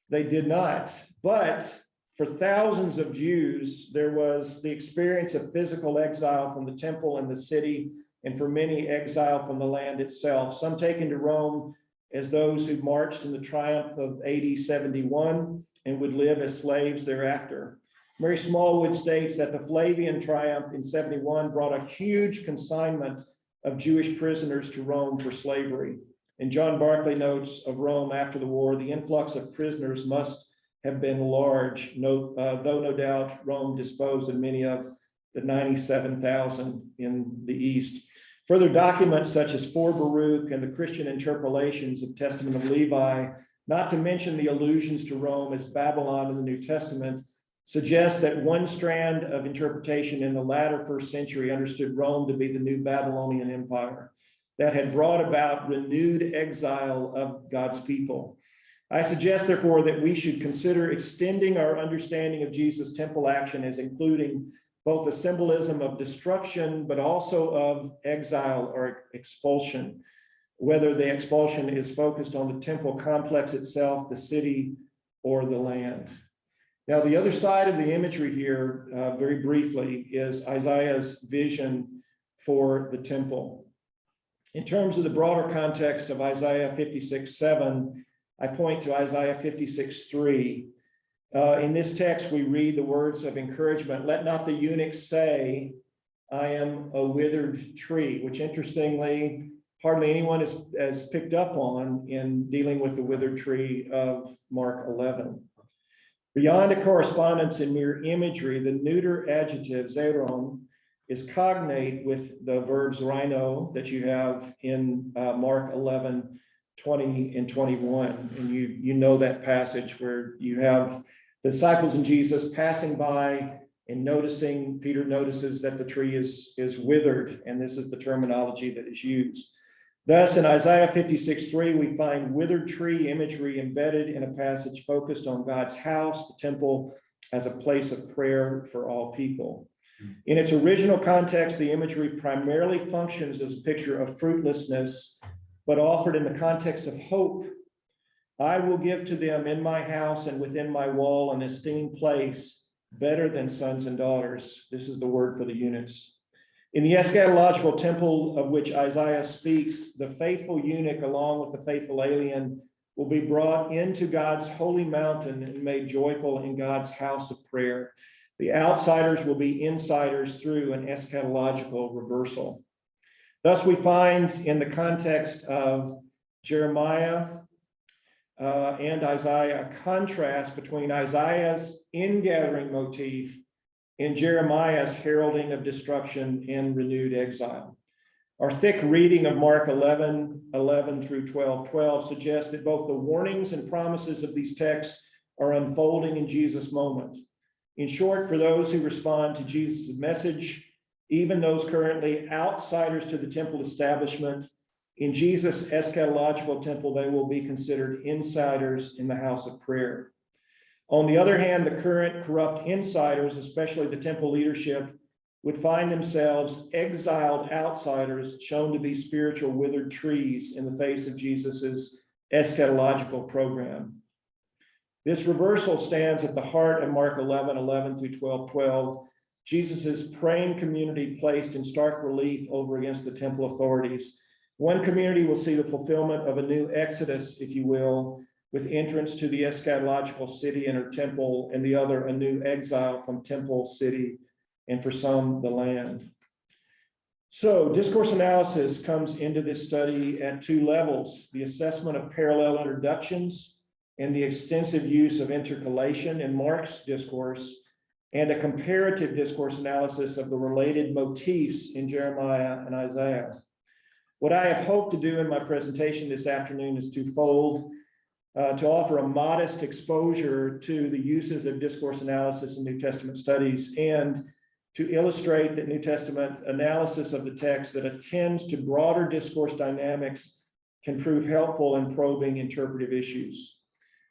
They did not. But for thousands of Jews, there was the experience of physical exile from the temple and the city, and for many, exile from the land itself. Some taken to Rome as those who marched in the triumph of AD 71 and would live as slaves thereafter. Mary Smallwood states that the Flavian triumph in 71 brought a huge consignment of Jewish prisoners to Rome for slavery. And John Barclay notes of Rome after the war, the influx of prisoners must have been large, though no doubt Rome disposed of many of the 97,000 in the East. Further documents such as 4 Baruch and the Christian interpolations of Testament of Levi, not to mention the allusions to Rome as Babylon in the New Testament, suggest that one strand of interpretation in the latter first century understood Rome to be the new Babylonian Empire that had brought about renewed exile of God's people. I suggest, therefore, that we should consider extending our understanding of Jesus' temple action as including both the symbolism of destruction, but also of exile or expulsion, whether the expulsion is focused on the temple complex itself, the city, or the land. Now, the other side of the imagery here, very briefly, is Isaiah's vision for the temple. In terms of the broader context of Isaiah 56:7, I point to Isaiah 56:3. In this text, we read the words of encouragement, "Let not the eunuch say, I am a withered tree," which interestingly, hardly anyone has picked up on in dealing with the withered tree of Mark 11. Beyond a correspondence in mere imagery, the neuter adjective zeron is cognate with the verbs rhino that you have in Mark 11:20 and 21. And you know that passage where you have the disciples and Jesus passing by and noticing, Peter notices that the tree is withered, and this is the terminology that is used. Thus, in Isaiah 56:3, we find withered tree imagery embedded in a passage focused on God's house, the temple, as a place of prayer for all people. In its original context, the imagery primarily functions as a picture of fruitlessness, but offered in the context of hope. I will give to them in my house and within my wall an esteemed place, better than sons and daughters. This is the word for the eunuchs. In the eschatological temple of which Isaiah speaks, the faithful eunuch, along with the faithful alien, will be brought into God's holy mountain and made joyful in God's house of prayer. The outsiders will be insiders through an eschatological reversal. Thus, we find in the context of Jeremiah and Isaiah a contrast between Isaiah's ingathering motif and Jeremiah's heralding of destruction and renewed exile. Our thick reading of Mark 11:11 through 12:12 suggests that both the warnings and promises of these texts are unfolding in Jesus' moment. In short, for those who respond to Jesus' message, even those currently outsiders to the temple establishment, in Jesus' eschatological temple, they will be considered insiders in the house of prayer. On the other hand, the current corrupt insiders, especially the temple leadership, would find themselves exiled outsiders shown to be spiritual withered trees in the face of Jesus's eschatological program. This reversal stands at the heart of Mark 11:11 through 12:12, Jesus's praying community placed in stark relief over against the temple authorities. One community will see the fulfillment of a new exodus, if you will, with entrance to the eschatological city and her temple, and the other a new exile from temple, city, and for some, the land. So discourse analysis comes into this study at 2 levels: the assessment of parallel introductions and the extensive use of intercalation in Mark's discourse, and a comparative discourse analysis of the related motifs in Jeremiah and Isaiah. What I have hoped to do in my presentation this afternoon is twofold: to offer a modest exposure to the uses of discourse analysis in New Testament studies, and to illustrate that New Testament analysis of the text that attends to broader discourse dynamics can prove helpful in probing interpretive issues.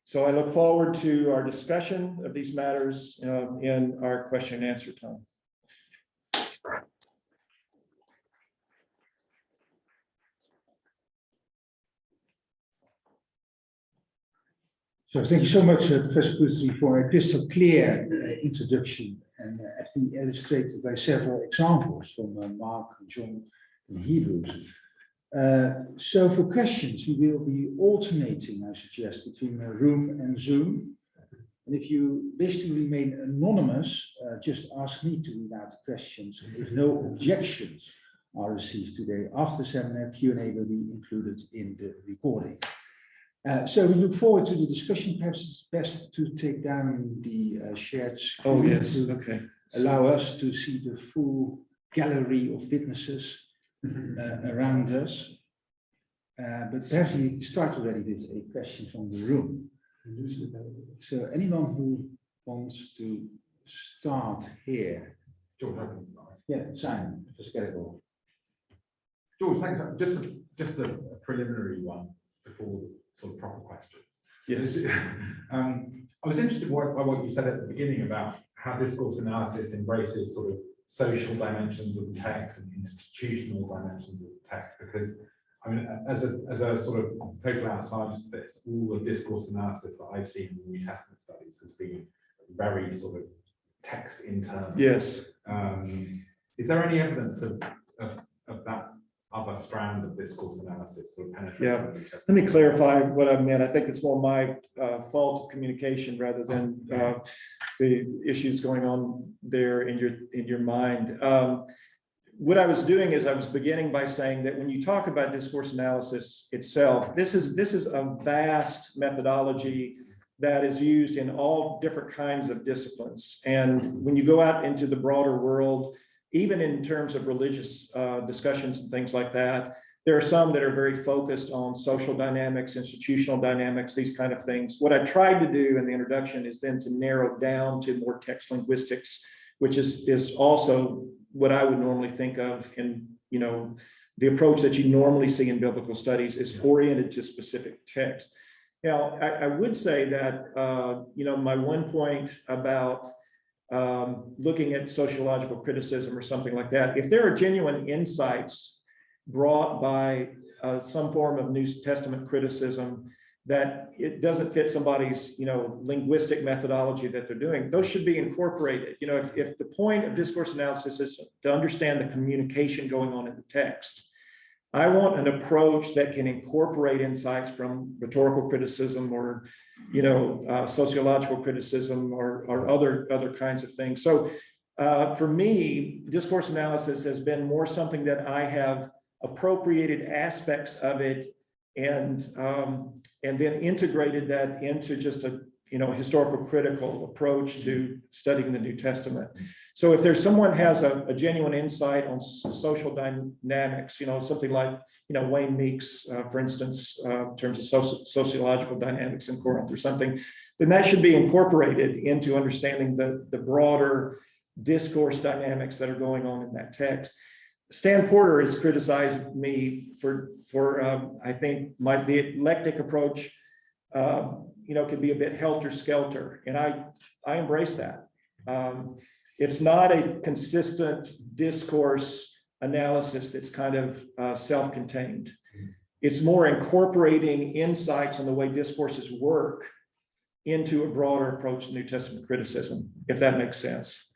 So I look forward to our discussion of these matters in our question and answer time. So thank you so much, Professor Guthrie, for a crystal clear introduction, and actually illustrated by several examples from Mark, John, and Hebrews. So for questions, we will be alternating, I suggest, between Room and Zoom. And if you wish to remain anonymous, just ask me to read out the questions. If no objections are received today after the seminar, Q&A will be included in the recording. So we look forward to the discussion. Perhaps it's best to take down the shared screen Oh, yes, to okay. allow us to see the full gallery of witnesses around us. But perhaps we start already with a question from the room. So anyone who wants to start here? George, I can start. Yeah, Simon, just get it all. George, thanks. Just a preliminary one before the sort of proper questions. Yes. I was interested by what you said at the beginning about how discourse analysis embraces sort of social dimensions of the text and institutional dimensions of the text, because I mean, as a sort of total outsider to this, all the discourse analysis that I've seen in the New Testament studies has been very sort of text internal. Yes. Is there any evidence of that other strand of discourse analysis sort of penetrating the New Testament? Let me clarify what I meant. I think it's more my fault of communication rather than the issues going on there in your mind. What I was doing is I was beginning by saying that when you talk about discourse analysis itself, this is a vast methodology that is used in all different kinds of disciplines. And when you go out into the broader world, even in terms of religious discussions and things like that, there are some that are very focused on social dynamics, institutional dynamics, these kind of things. What I tried to do in the introduction is then to narrow down to more text linguistics, which is also what I would normally think of in, you know, the approach that you normally see in biblical studies is oriented to specific text. Now, I would say that, you know, my one point about looking at sociological criticism or something like that, if there are genuine insights brought by some form of New Testament criticism that it doesn't fit somebody's, you know, linguistic methodology that they're doing, those should be incorporated. You know, if the point of discourse analysis is to understand the communication going on in the text, I want an approach that can incorporate insights from rhetorical criticism or, you know, sociological criticism or other kinds of things. So for me, discourse analysis has been more something that I have appropriated aspects of it and then integrated that into just a, you know, historical critical approach to studying the New Testament. So if there's someone has a genuine insight on social dynamics, you know, something like, you know, Wayne Meeks, for instance, in terms of sociological dynamics in Corinth or something, then that should be incorporated into understanding the broader discourse dynamics that are going on in that text. Stan Porter has criticized me for I think the eclectic approach, you know, can be a bit helter-skelter, and I embrace that. It's not a consistent discourse analysis that's kind of self-contained. It's more incorporating insights on the way discourses work into a broader approach to New Testament criticism, if that makes sense.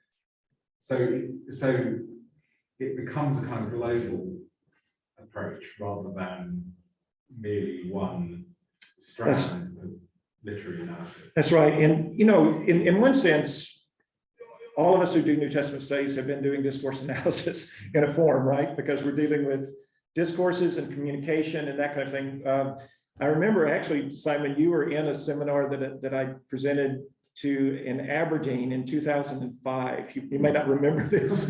So it becomes a kind of global approach rather than merely one strand of literary analysis. That's right. And, you know, in one sense, all of us who do New Testament studies have been doing discourse analysis in a form, right? Because we're dealing with discourses and communication and that kind of thing. I remember actually, Simon, you were in a seminar that I presented to in Aberdeen in 2005. You may not remember this,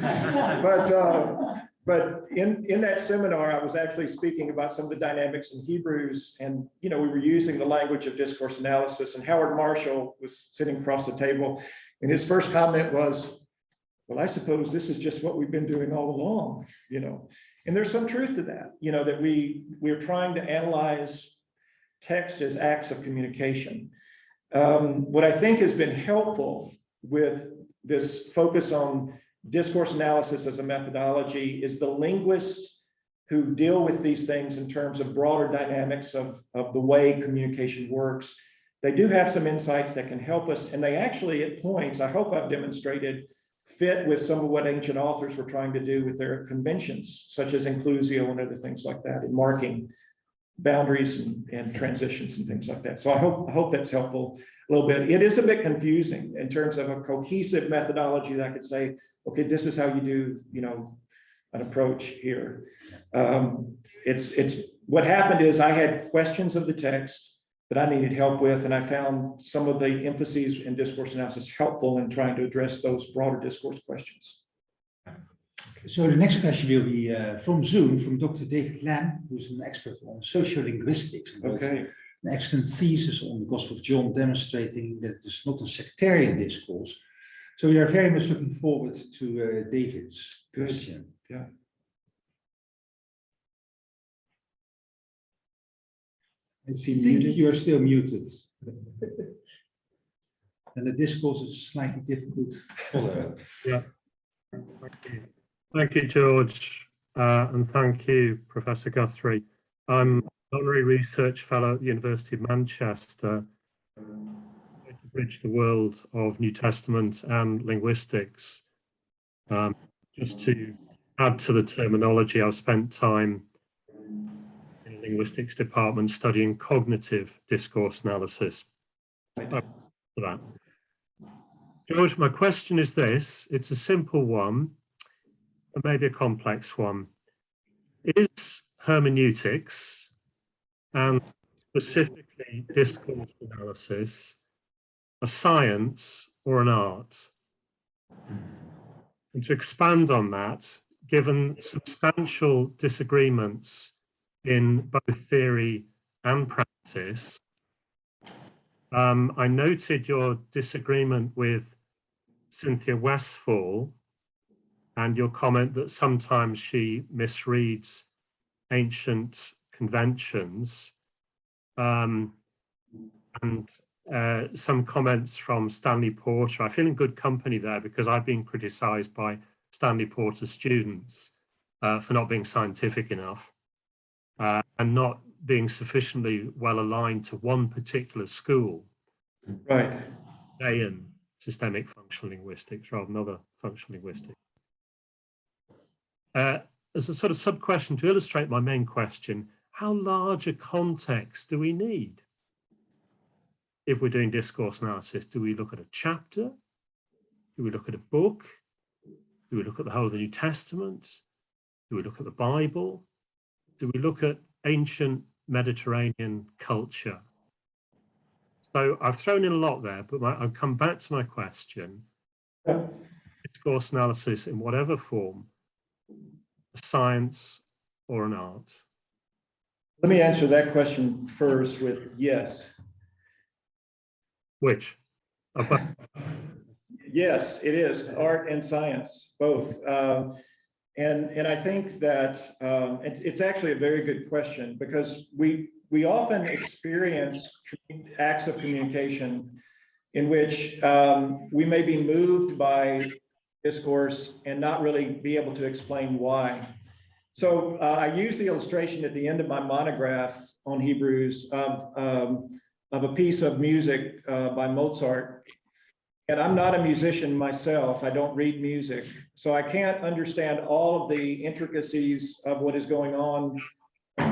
but in that seminar, I was actually speaking about some of the dynamics in Hebrews, and you know, we were using the language of discourse analysis, and Howard Marshall was sitting across the table, and his first comment was, well, I suppose this is just what we've been doing all along, you know. And there's some truth to that, you know, that we're trying to analyze text as acts of communication. What I think has been helpful with this focus on discourse analysis as a methodology is the linguists who deal with these things in terms of broader dynamics of the way communication works. They do have some insights that can help us, and they actually, at points, I hope I've demonstrated, fit with some of what ancient authors were trying to do with their conventions, such as inclusio and other things like that, in marking boundaries and transitions and things like that. So I hope that's helpful a little bit. It is a bit confusing in terms of a cohesive methodology that I could say, okay, this is how you do, an approach here. It's what happened is I had questions of the text that I needed help with, and I found some of the emphases in discourse analysis helpful in trying to address those broader discourse questions. So the next question will be from Zoom, from Dr. David Lamb, who's an expert on sociolinguistics. Okay. An excellent thesis on the Gospel of John, demonstrating that it is not a sectarian discourse. So we are very much looking forward to David's question. Yeah. Is he muted? You are still muted. And the discourse is slightly difficult to follow. Yeah. Thank you, George, and thank you, Professor Guthrie. I'm an honorary research fellow at the University of Manchester, to bridge the world of New Testament and linguistics. Just to add to the terminology, I've spent time in the linguistics department studying cognitive discourse analysis. For that. George, my question is this. It's a simple one, and maybe a complex one. Is hermeneutics, and specifically discourse analysis, a science or an art? And to expand on that, given substantial disagreements in both theory and practice, I noted your disagreement with Cynthia Westphal and your comment that sometimes she misreads ancient conventions, and some comments from Stanley Porter. I feel in good company there because I've been criticized by Stanley Porter's students for not being scientific enough and not being sufficiently well aligned to one particular school. Right. In systemic functional linguistics rather than other functional linguistics. As a sort of sub-question to illustrate my main question, how large a context do we need? If we're doing discourse analysis, do we look at a chapter? Do we look at a book? Do we look at the whole of the New Testament? Do we look at the Bible? Do we look at ancient Mediterranean culture? So I've thrown in a lot there, but I'll come back to my question. Discourse analysis in whatever form, a science or an art? Let me answer that question first with yes. Which? Yes, it is art and science, both. And I think that it's actually a very good question because we often experience acts of communication in which we may be moved by discourse and not really be able to explain why. So I use the illustration at the end of my monograph on Hebrews of a piece of music by Mozart. And I'm not a musician myself. I don't read music. So I can't understand all of the intricacies of what is going on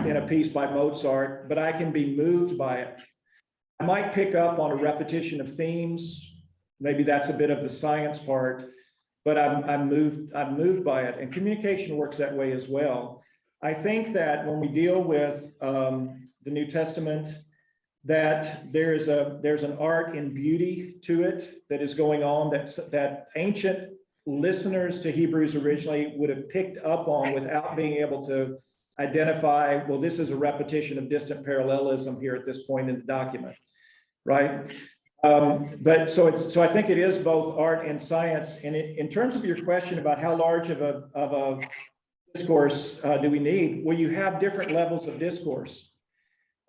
in a piece by Mozart, but I can be moved by it. I might pick up on a repetition of themes. Maybe that's a bit of the science part, but I'm moved by it. And communication works that way as well. I think that when we deal with the New Testament, that there's an art and beauty to it that is going on that ancient listeners to Hebrews originally would have picked up on without being able to identify, well, this is a repetition of distant parallelism here at this point in the document, right? But so I think it is both art and science. And in terms of your question about how large of a discourse do we need, well, you have different levels of discourse.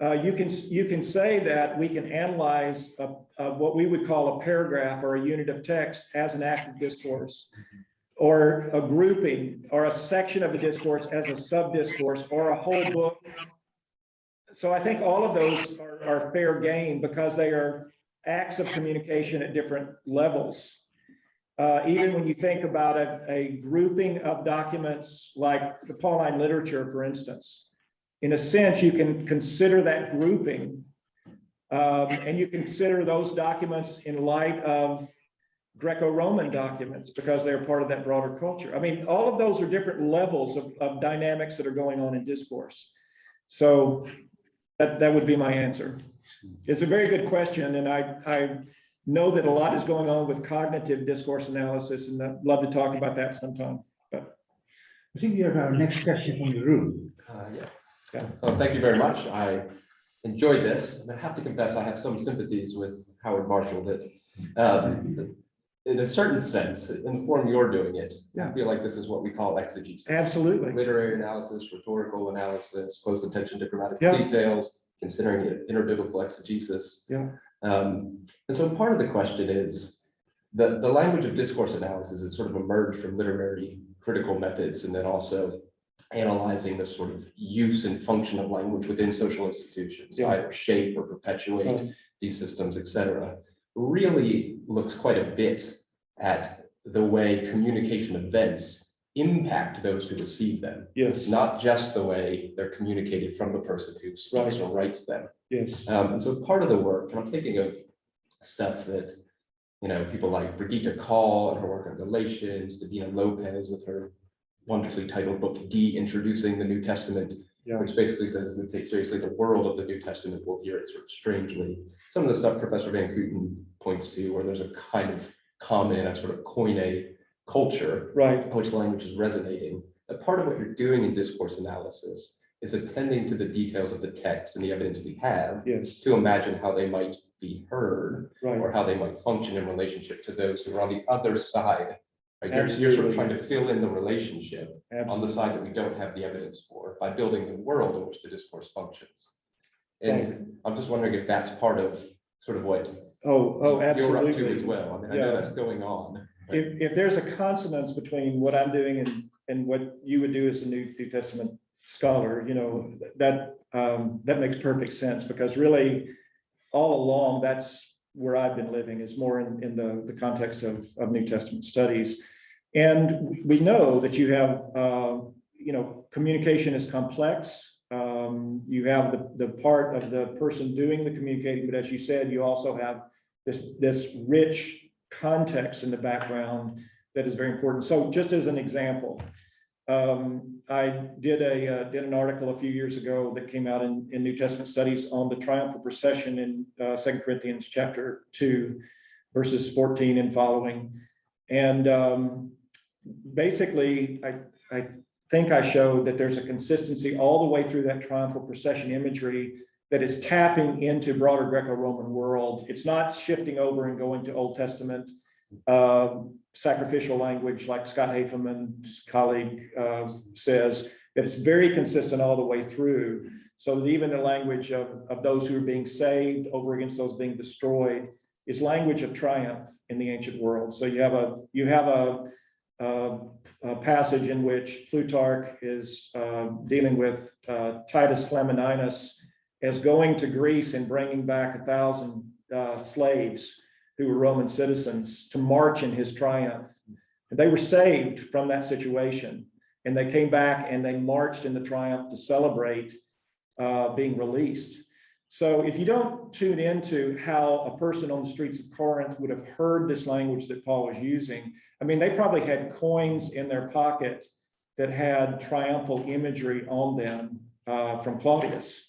You can say that we can analyze what we would call a paragraph or a unit of text as an active discourse, or a grouping or a section of a discourse as a sub-discourse, or a whole book. So I think all of those are fair game because they are acts of communication at different levels. Even when you think about a grouping of documents like the Pauline literature, for instance, in a sense, you can consider that grouping, and you consider those documents in light of Greco-Roman documents because they're part of that broader culture. I mean, all of those are different levels of dynamics that are going on in discourse. So that would be my answer. It's a very good question, and I know that a lot is going on with cognitive discourse analysis, and I'd love to talk about that sometime. But I think we have our next question from the room. Yeah. Oh, thank you very much. I enjoyed this. And I have to confess, I have some sympathies with Howard Marshall that, in a certain sense, in the form you're doing it, I feel like this is what we call exegesis. absolutely. Literary analysis, rhetorical analysis, close attention to grammatical details, considering it interbiblical exegesis. And so part of the question is the language of discourse analysis has sort of emerged from literary critical methods, and then also analyzing the sort of use and function of language within social institutions, either shape or perpetuate these systems, et cetera, really looks quite a bit at the way communication events impact those who receive them. Yes. Not just the way they're communicated from the person who speaks or writes them. Yes. And so part of the work, and I'm thinking of stuff that, people like Brigitte Kahl and her work on Galatians, Davina Lopez with her wonderfully titled book, De-Introducing the New Testament, which basically says if we take seriously the world of the New Testament, we'll hear it sort of strangely. Some of the stuff Professor Van Kooten points to, where there's a kind of common, a sort of koine culture, which language is resonating. A part of what you're doing in discourse analysis is attending to the details of the text and the evidence we have to imagine how they might be heard or how they might function in relationship to those who are on the other side. Right? You're sort of trying to fill in the relationship on the side that we don't have the evidence for by building the world in which the discourse functions. And I'm just wondering if that's part of sort of what absolutely. you're up to as well. I mean, I know that's going on. If there's a consonance between what I'm doing and what you would do as a New Testament scholar, that makes perfect sense, because really all along that's where I've been living, is more in the context of New Testament studies. And we know that you have, communication is complex. You have the part of the person doing the communicating, but as you said, you also have this rich context in the background that is very important. So just as an example, I did an article a few years ago that came out in New Testament Studies on the triumphal procession in 2 Corinthians chapter 2, verses 14 and following. And basically, I think I showed that there's a consistency all the way through that triumphal procession imagery that is tapping into broader Greco-Roman world. It's not shifting over and going to Old Testament sacrificial language like Scott Haferman's colleague says, that it's very consistent all the way through, so that even the language of those who are being saved over against those being destroyed is language of triumph in the ancient world. So you have a passage in which Plutarch is dealing with Titus Flamininus as going to Greece and bringing back 1,000 slaves who were Roman citizens to march in his triumph. And they were saved from that situation. And they came back and they marched in the triumph to celebrate being released. So if you don't tune into how a person on the streets of Corinth would have heard this language that Paul was using, I mean, they probably had coins in their pocket that had triumphal imagery on them from Claudius.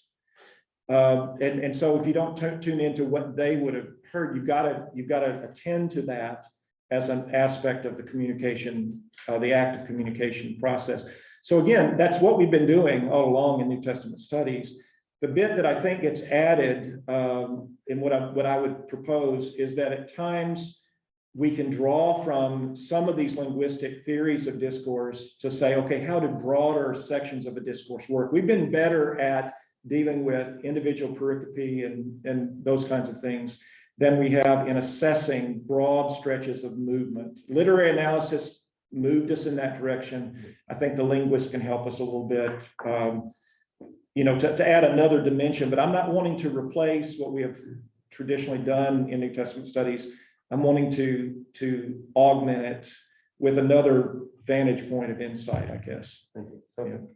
And so if you don't tune into what they would have heard, you've got to attend to that as an aspect of the communication, the active communication process. So again, that's what we've been doing all along in New Testament studies. The bit that I think gets added in what I would propose is that at times we can draw from some of these linguistic theories of discourse to say, okay, how do broader sections of a discourse work? We've been better at dealing with individual pericope and those kinds of things than we have in assessing broad stretches of movement. Literary analysis moved us in that direction. I think the linguists can help us a little bit, to add another dimension, but I'm not wanting to replace what we have traditionally done in New Testament studies. I'm wanting to augment it with another vantage point of insight, I guess. Thank you. So,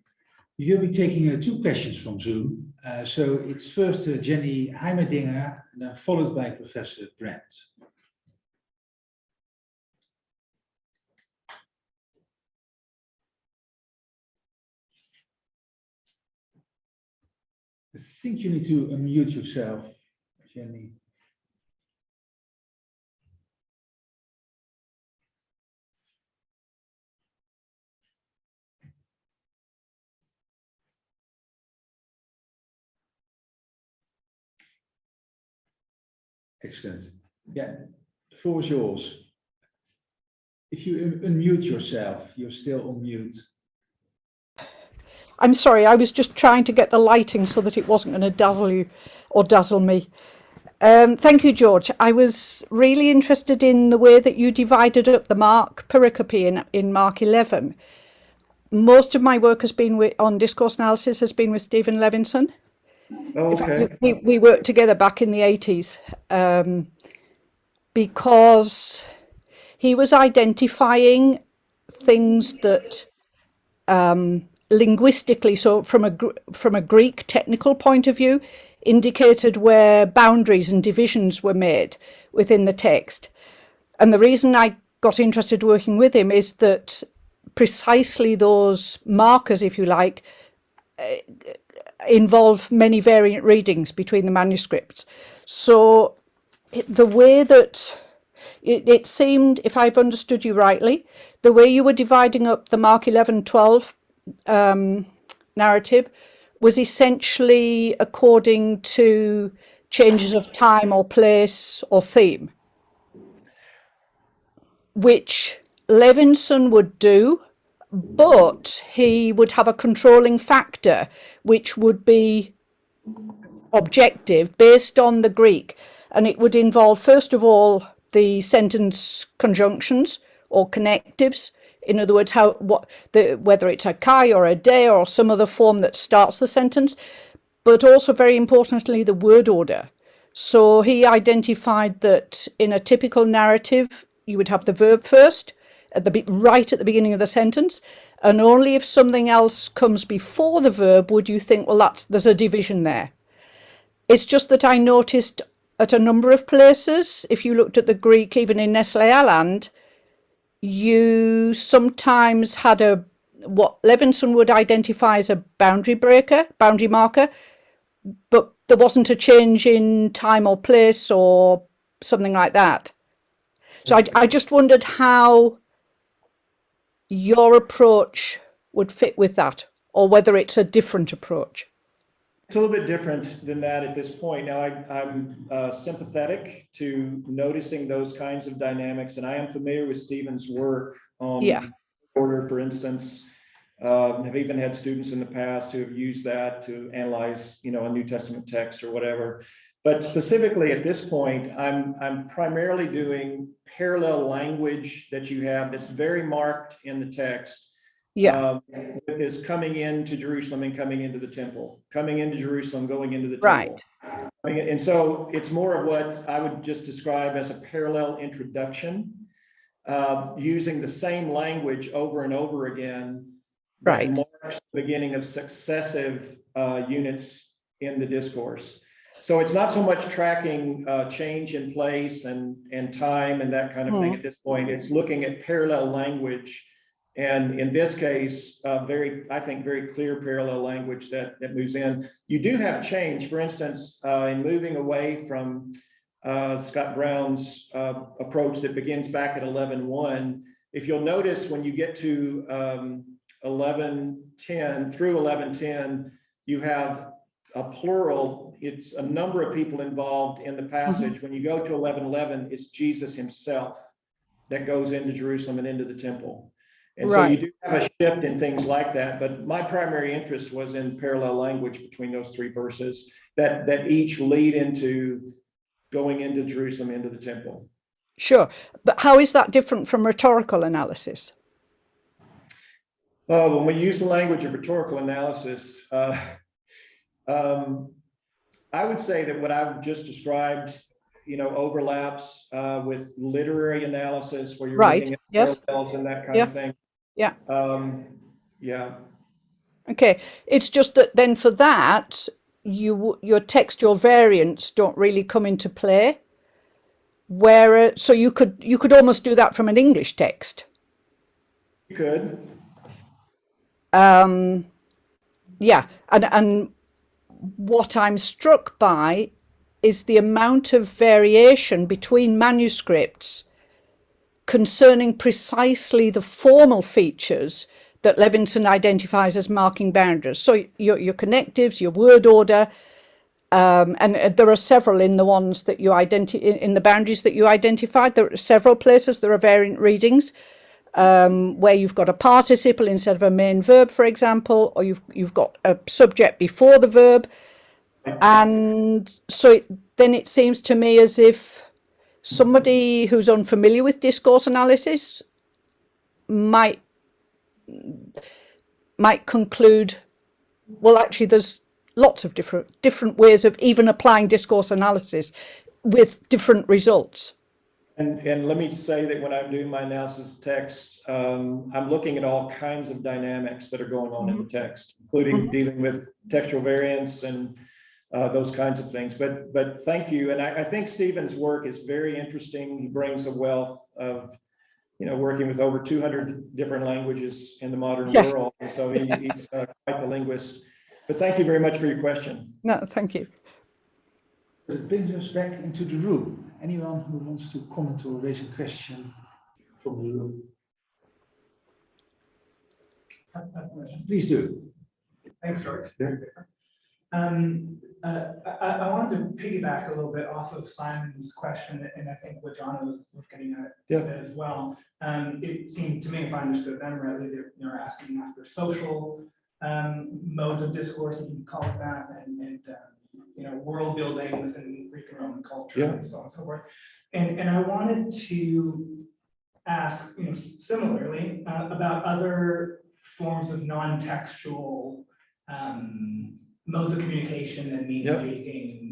You'll be taking two questions from Zoom. So it's first Jenny Heimerdinger, and then followed by Professor Brandt. I think you need to unmute yourself, Jenny. Excellent. Yeah, the floor is yours. If you unmute yourself, you're still on mute. I'm sorry, I was just trying to get the lighting so that it wasn't going to dazzle you or dazzle me. Thank you, George. I was really interested in the way that you divided up the Mark pericope in Mark 11. Most of my work has been on discourse analysis has been with Stephen Levinson. Oh, In fact, okay. we worked together back in the 80s because he was identifying things that linguistically, so from a Greek technical point of view, indicated where boundaries and divisions were made within the text. And the reason I got interested working with him is that precisely those markers, if you like, involve many variant readings between the manuscripts. So the way that it seemed, if I've understood you rightly, the way you were dividing up the Mark 11:12 narrative was essentially according to changes of time or place or theme, which Levinson would do, but he would have a controlling factor, which would be objective based on the Greek. And it would involve, first of all, the sentence conjunctions or connectives. In other words, whether it's a kai or a de or some other form that starts the sentence, but also very importantly, the word order. So he identified that in a typical narrative, you would have the verb first, right at the beginning of the sentence, and only if something else comes before the verb would you think, well, there's a division there. It's just that I noticed at a number of places, if you looked at the Greek, even in Nestle Aland, you sometimes had what Levinson would identify as a boundary marker, but there wasn't a change in time or place or something like that. So I just wondered how your approach would fit with that, or whether it's a different approach. It's a little bit different than that at this point. Now, I'm sympathetic to noticing those kinds of dynamics, and I am familiar with Stephen's work on order, for instance. Have even had students in the past who have used that to analyze, a New Testament text or whatever. But specifically at this point, I'm primarily doing parallel language that you have that's very marked in the text. Is coming into Jerusalem and coming into the temple, coming into Jerusalem, going into the temple. Right. And so it's more of what I would just describe as a parallel introduction, using the same language over and over again that marks the beginning of successive units in the discourse. So it's not so much tracking change in place and time and that kind of thing at this point. It's looking at parallel language. And in this case, I think very clear parallel language that moves in. You do have change, for instance, in moving away from Scott Brown's approach that begins back at 11:1. If you'll notice, when you get to 11:10 through 11:10, you have a plural. It's a number of people involved in the passage. When you go to 11:11, it's Jesus himself that goes into Jerusalem and into the temple. And so you do have a shift in things like that, but my primary interest was in parallel language between those three verses that each lead into going into Jerusalem, into the temple. Sure, but how is that different from rhetorical analysis? When we use the language of rhetorical analysis, I would say that what I've just described, overlaps with literary analysis, where you're looking at parallels and that kind of thing. Yeah. Okay, it's just that then for that, your textual variants don't really come into play. Where so you could almost do that from an English text. You could. Yeah, and what I'm struck by is the amount of variation between manuscripts concerning precisely the formal features that Levinson identifies as marking boundaries. So your connectives, your word order, and there are several in the ones that you in the boundaries that you identified. There are several places there are variant readings where you've got a participle instead of a main verb, for example, or you've got a subject before the verb, and so then it seems to me as if somebody who's unfamiliar with discourse analysis might conclude, well, actually, there's lots of different ways of even applying discourse analysis with different results. And let me say that when I'm doing my analysis of text, I'm looking at all kinds of dynamics that are going on in the text, including dealing with textual variants and those kinds of things. But thank you. And I think Stephen's work is very interesting. He brings a wealth of, working with over 200 different languages in the modern world. And so he's quite the linguist. But thank you very much for your question. No, thank you. It brings us back into the room. Anyone who wants to comment or raise a question from the room? Please do. Thanks, George. I wanted to piggyback a little bit off of Simon's question, and I think what John was getting at as well. It seemed to me, if I understood them rightly, they're asking after social modes of discourse, if you can call it that, and world building within Greek and Roman culture, and so on and so forth. And I wanted to ask, similarly, about other forms of non-textual modes of communication and mediating,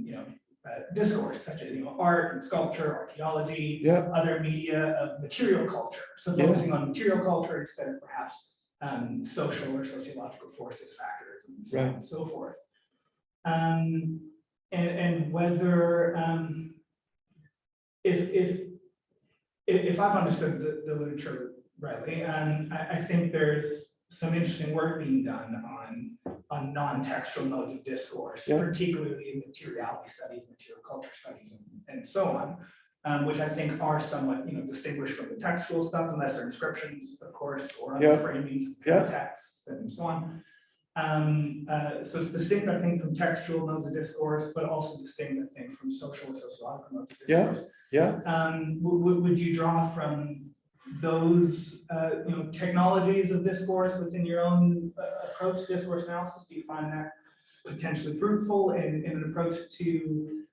discourse, such as art and sculpture, archaeology, other media of material culture. So focusing on material culture instead of perhaps social or sociological forces, factors, and so on and so forth. And whether if I've understood the literature rightly, I think there's some interesting work being done on non-textual modes of discourse, particularly in materiality studies, material culture studies, and so on, which I think are somewhat distinguished from the textual stuff, unless they're inscriptions, of course, or other framings of texts and so on. So it's distinct, I think, from textual modes of discourse, but also distinct, I think, from social or sociological modes of discourse. Would you draw from those technologies of discourse within your own approach to discourse analysis? Do you find that potentially fruitful in an approach to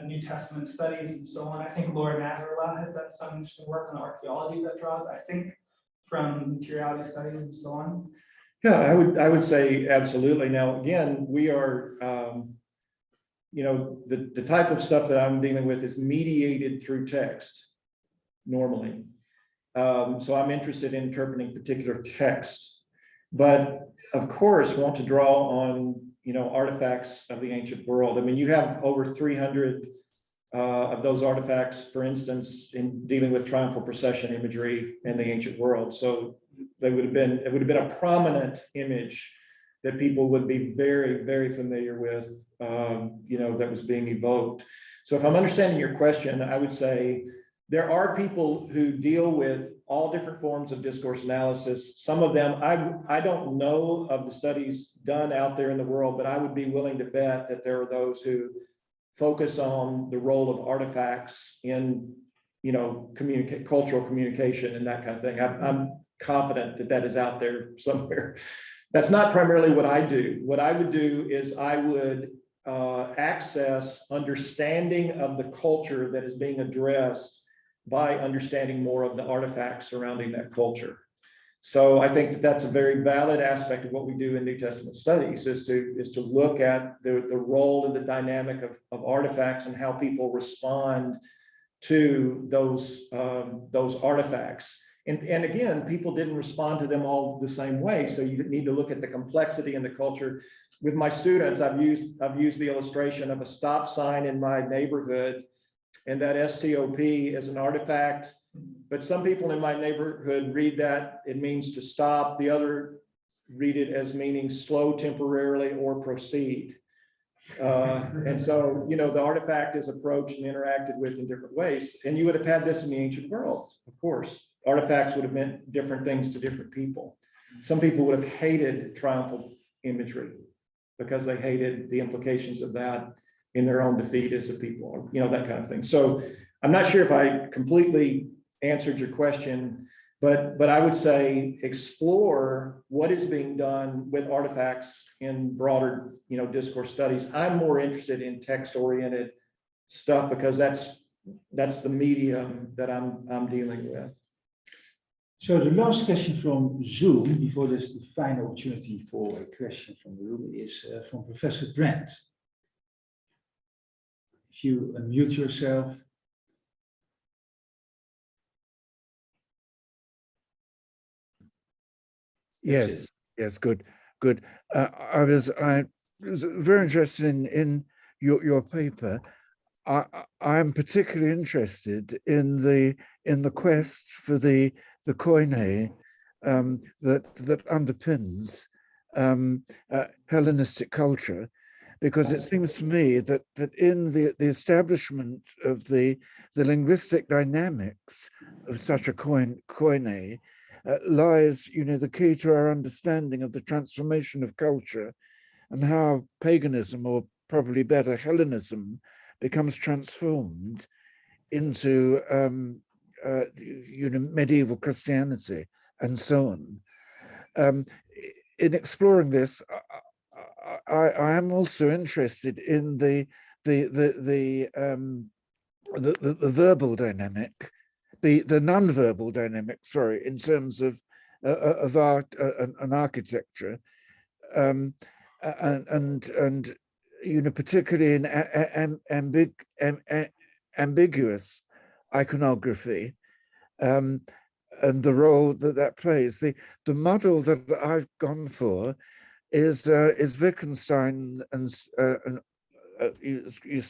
New Testament studies and so on? I think Laura Nazarella has done some interesting work on archaeology that draws, I think, from materiality studies and so on. Yeah, I would say absolutely. Now, again, we are, the type of stuff that I'm dealing with is mediated through text normally. So I'm interested in interpreting particular texts, but of course want to draw on, artifacts of the ancient world. I mean, you have over 300 of those artifacts, for instance, in dealing with triumphal procession imagery in the ancient world. So it would have been a prominent image that people would be very, very familiar with, that was being evoked. So if I'm understanding your question, I would say there are people who deal with all different forms of discourse analysis. Some of them, I don't know of the studies done out there in the world, but I would be willing to bet that there are those who focus on the role of artifacts in, cultural communication and that kind of thing. I'm confident that that is out there somewhere. That's not primarily what I do. What I would do is I would access understanding of the culture that is being addressed by understanding more of the artifacts surrounding that culture. So I think that that's a very valid aspect of what we do in New Testament studies, is to look at the role and the dynamic of artifacts and how people respond to those artifacts. And again, people didn't respond to them all the same way. So you need to look at the complexity and the culture. With my students, I've used the illustration of a stop sign in my neighborhood, and that STOP is an artifact. But some people in my neighborhood read that it means to stop. The other read it as meaning slow temporarily or proceed. And so, you know, the artifact is approached and interacted with in different ways. And you would have had this in the ancient world, of course. Artifacts would have meant different things to different people. Some people would have hated triumphal imagery because they hated the implications of that in their own defeat as a people, you know, that kind of thing. So I'm not sure if I completely answered your question, but I would say explore what is being done with artifacts in broader, you know, discourse studies. I'm more interested in text-oriented stuff because that's the medium that I'm dealing with. So the last question from Zoom, before there's the final opportunity for a question from the room, is from Professor Brent. If you unmute yourself. Yes, yes, good. I was very interested in your paper. I'm particularly interested in the quest for the koine that underpins Hellenistic culture, because it seems to me that in the establishment of the linguistic dynamics of such a koine lies, you know, the key to our understanding of the transformation of culture and how paganism, or probably better Hellenism, becomes transformed into you know, medieval Christianity and so on. In exploring this, I am also interested in the verbal dynamic, the non-verbal dynamic, sorry, in terms of art and architecture, and you know, particularly in ambiguous iconography, and the role that plays. The model that I've gone for is Wittgenstein and sort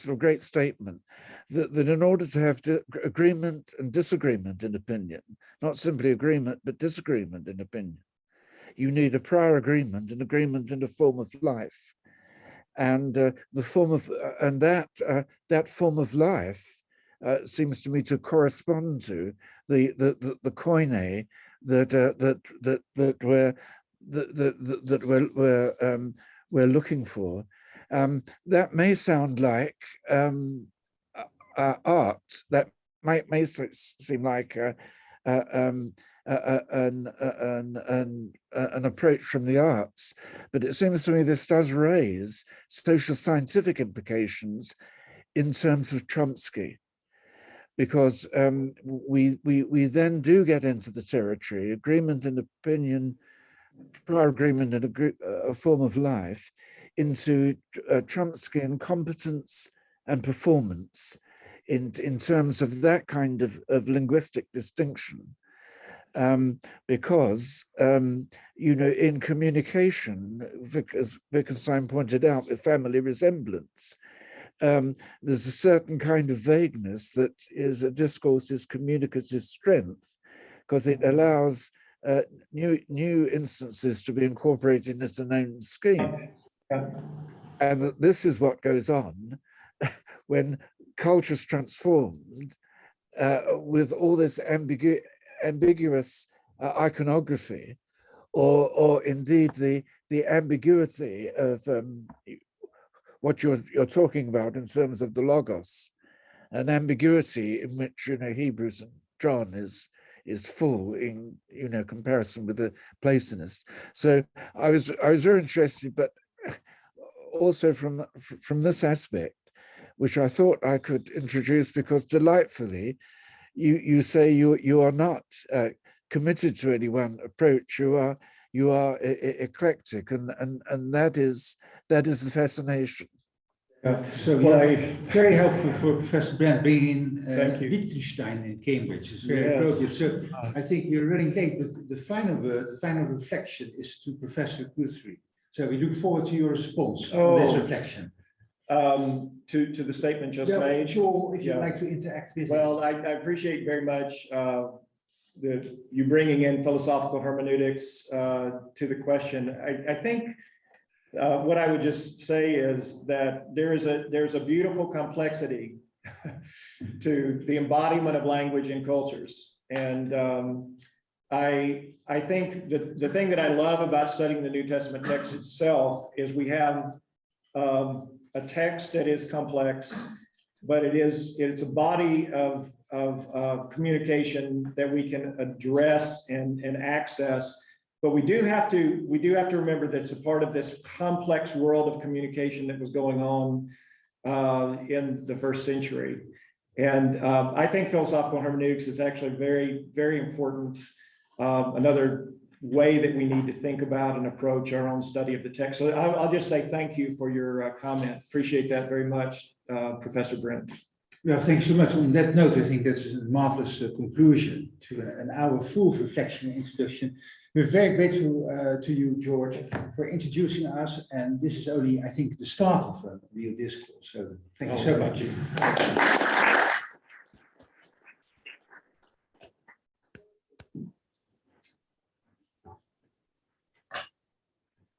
of great statement that in order to have agreement and disagreement in opinion, not simply agreement but disagreement in opinion, you need a prior agreement, an agreement in a form of life, and the form of that form of life seems to me to correspond to the koine that we're looking for. That may sound like art. That may seem like an approach from the arts, but it seems to me this does raise social scientific implications in terms of Chomsky, because we then do get into the territory, agreement and opinion, prior agreement and a form of life, into Chomskyan competence and performance in terms of that kind of linguistic distinction. Because, you know, in communication, as Wittgenstein pointed out, with family resemblance, there's a certain kind of vagueness that is a discourse's communicative strength, because it allows new instances to be incorporated into a known scheme. And this is what goes on when culture's transformed with all this ambiguous iconography, or indeed the ambiguity of what you're talking about in terms of the logos, an ambiguity in which, you know, Hebrews and John is full in, you know, comparison with the Platonist. So I was very interested, but also from this aspect, which I thought I could introduce, because delightfully you say you are not committed to any one approach. You are eclectic, and that is the fascination. So Well, yeah, very helpful for Professor Brent bringing Thank you. Wittgenstein in Cambridge. It's very Yes. appropriate. So I think we're running late, but the final word, the final reflection is to Professor Guthrie. So we look forward to your response on this reflection. To the statement just made. Sure, if you'd Yeah. like to interact with Well, it. I appreciate very much you bringing in philosophical hermeneutics to the question. I think what I would just say is that there's a beautiful complexity to the embodiment of language in cultures. And I think that the thing that I love about studying the New Testament text itself is we have a text that is complex, but it's a body of communication that we can address and access. But we do have to remember that it's a part of this complex world of communication that was going on in the first century. And I think philosophical hermeneutics is actually very, very important. Another way that we need to think about and approach our own study of the text. So I'll just say thank you for your comment. Appreciate that very much, Professor Brent. Well, thanks so much. On that note, I think this is a marvelous conclusion to an hour full of reflection and introduction. We're very grateful to you, George, for introducing us. And this is only, I think, the start of a real discourse. So thank you so much.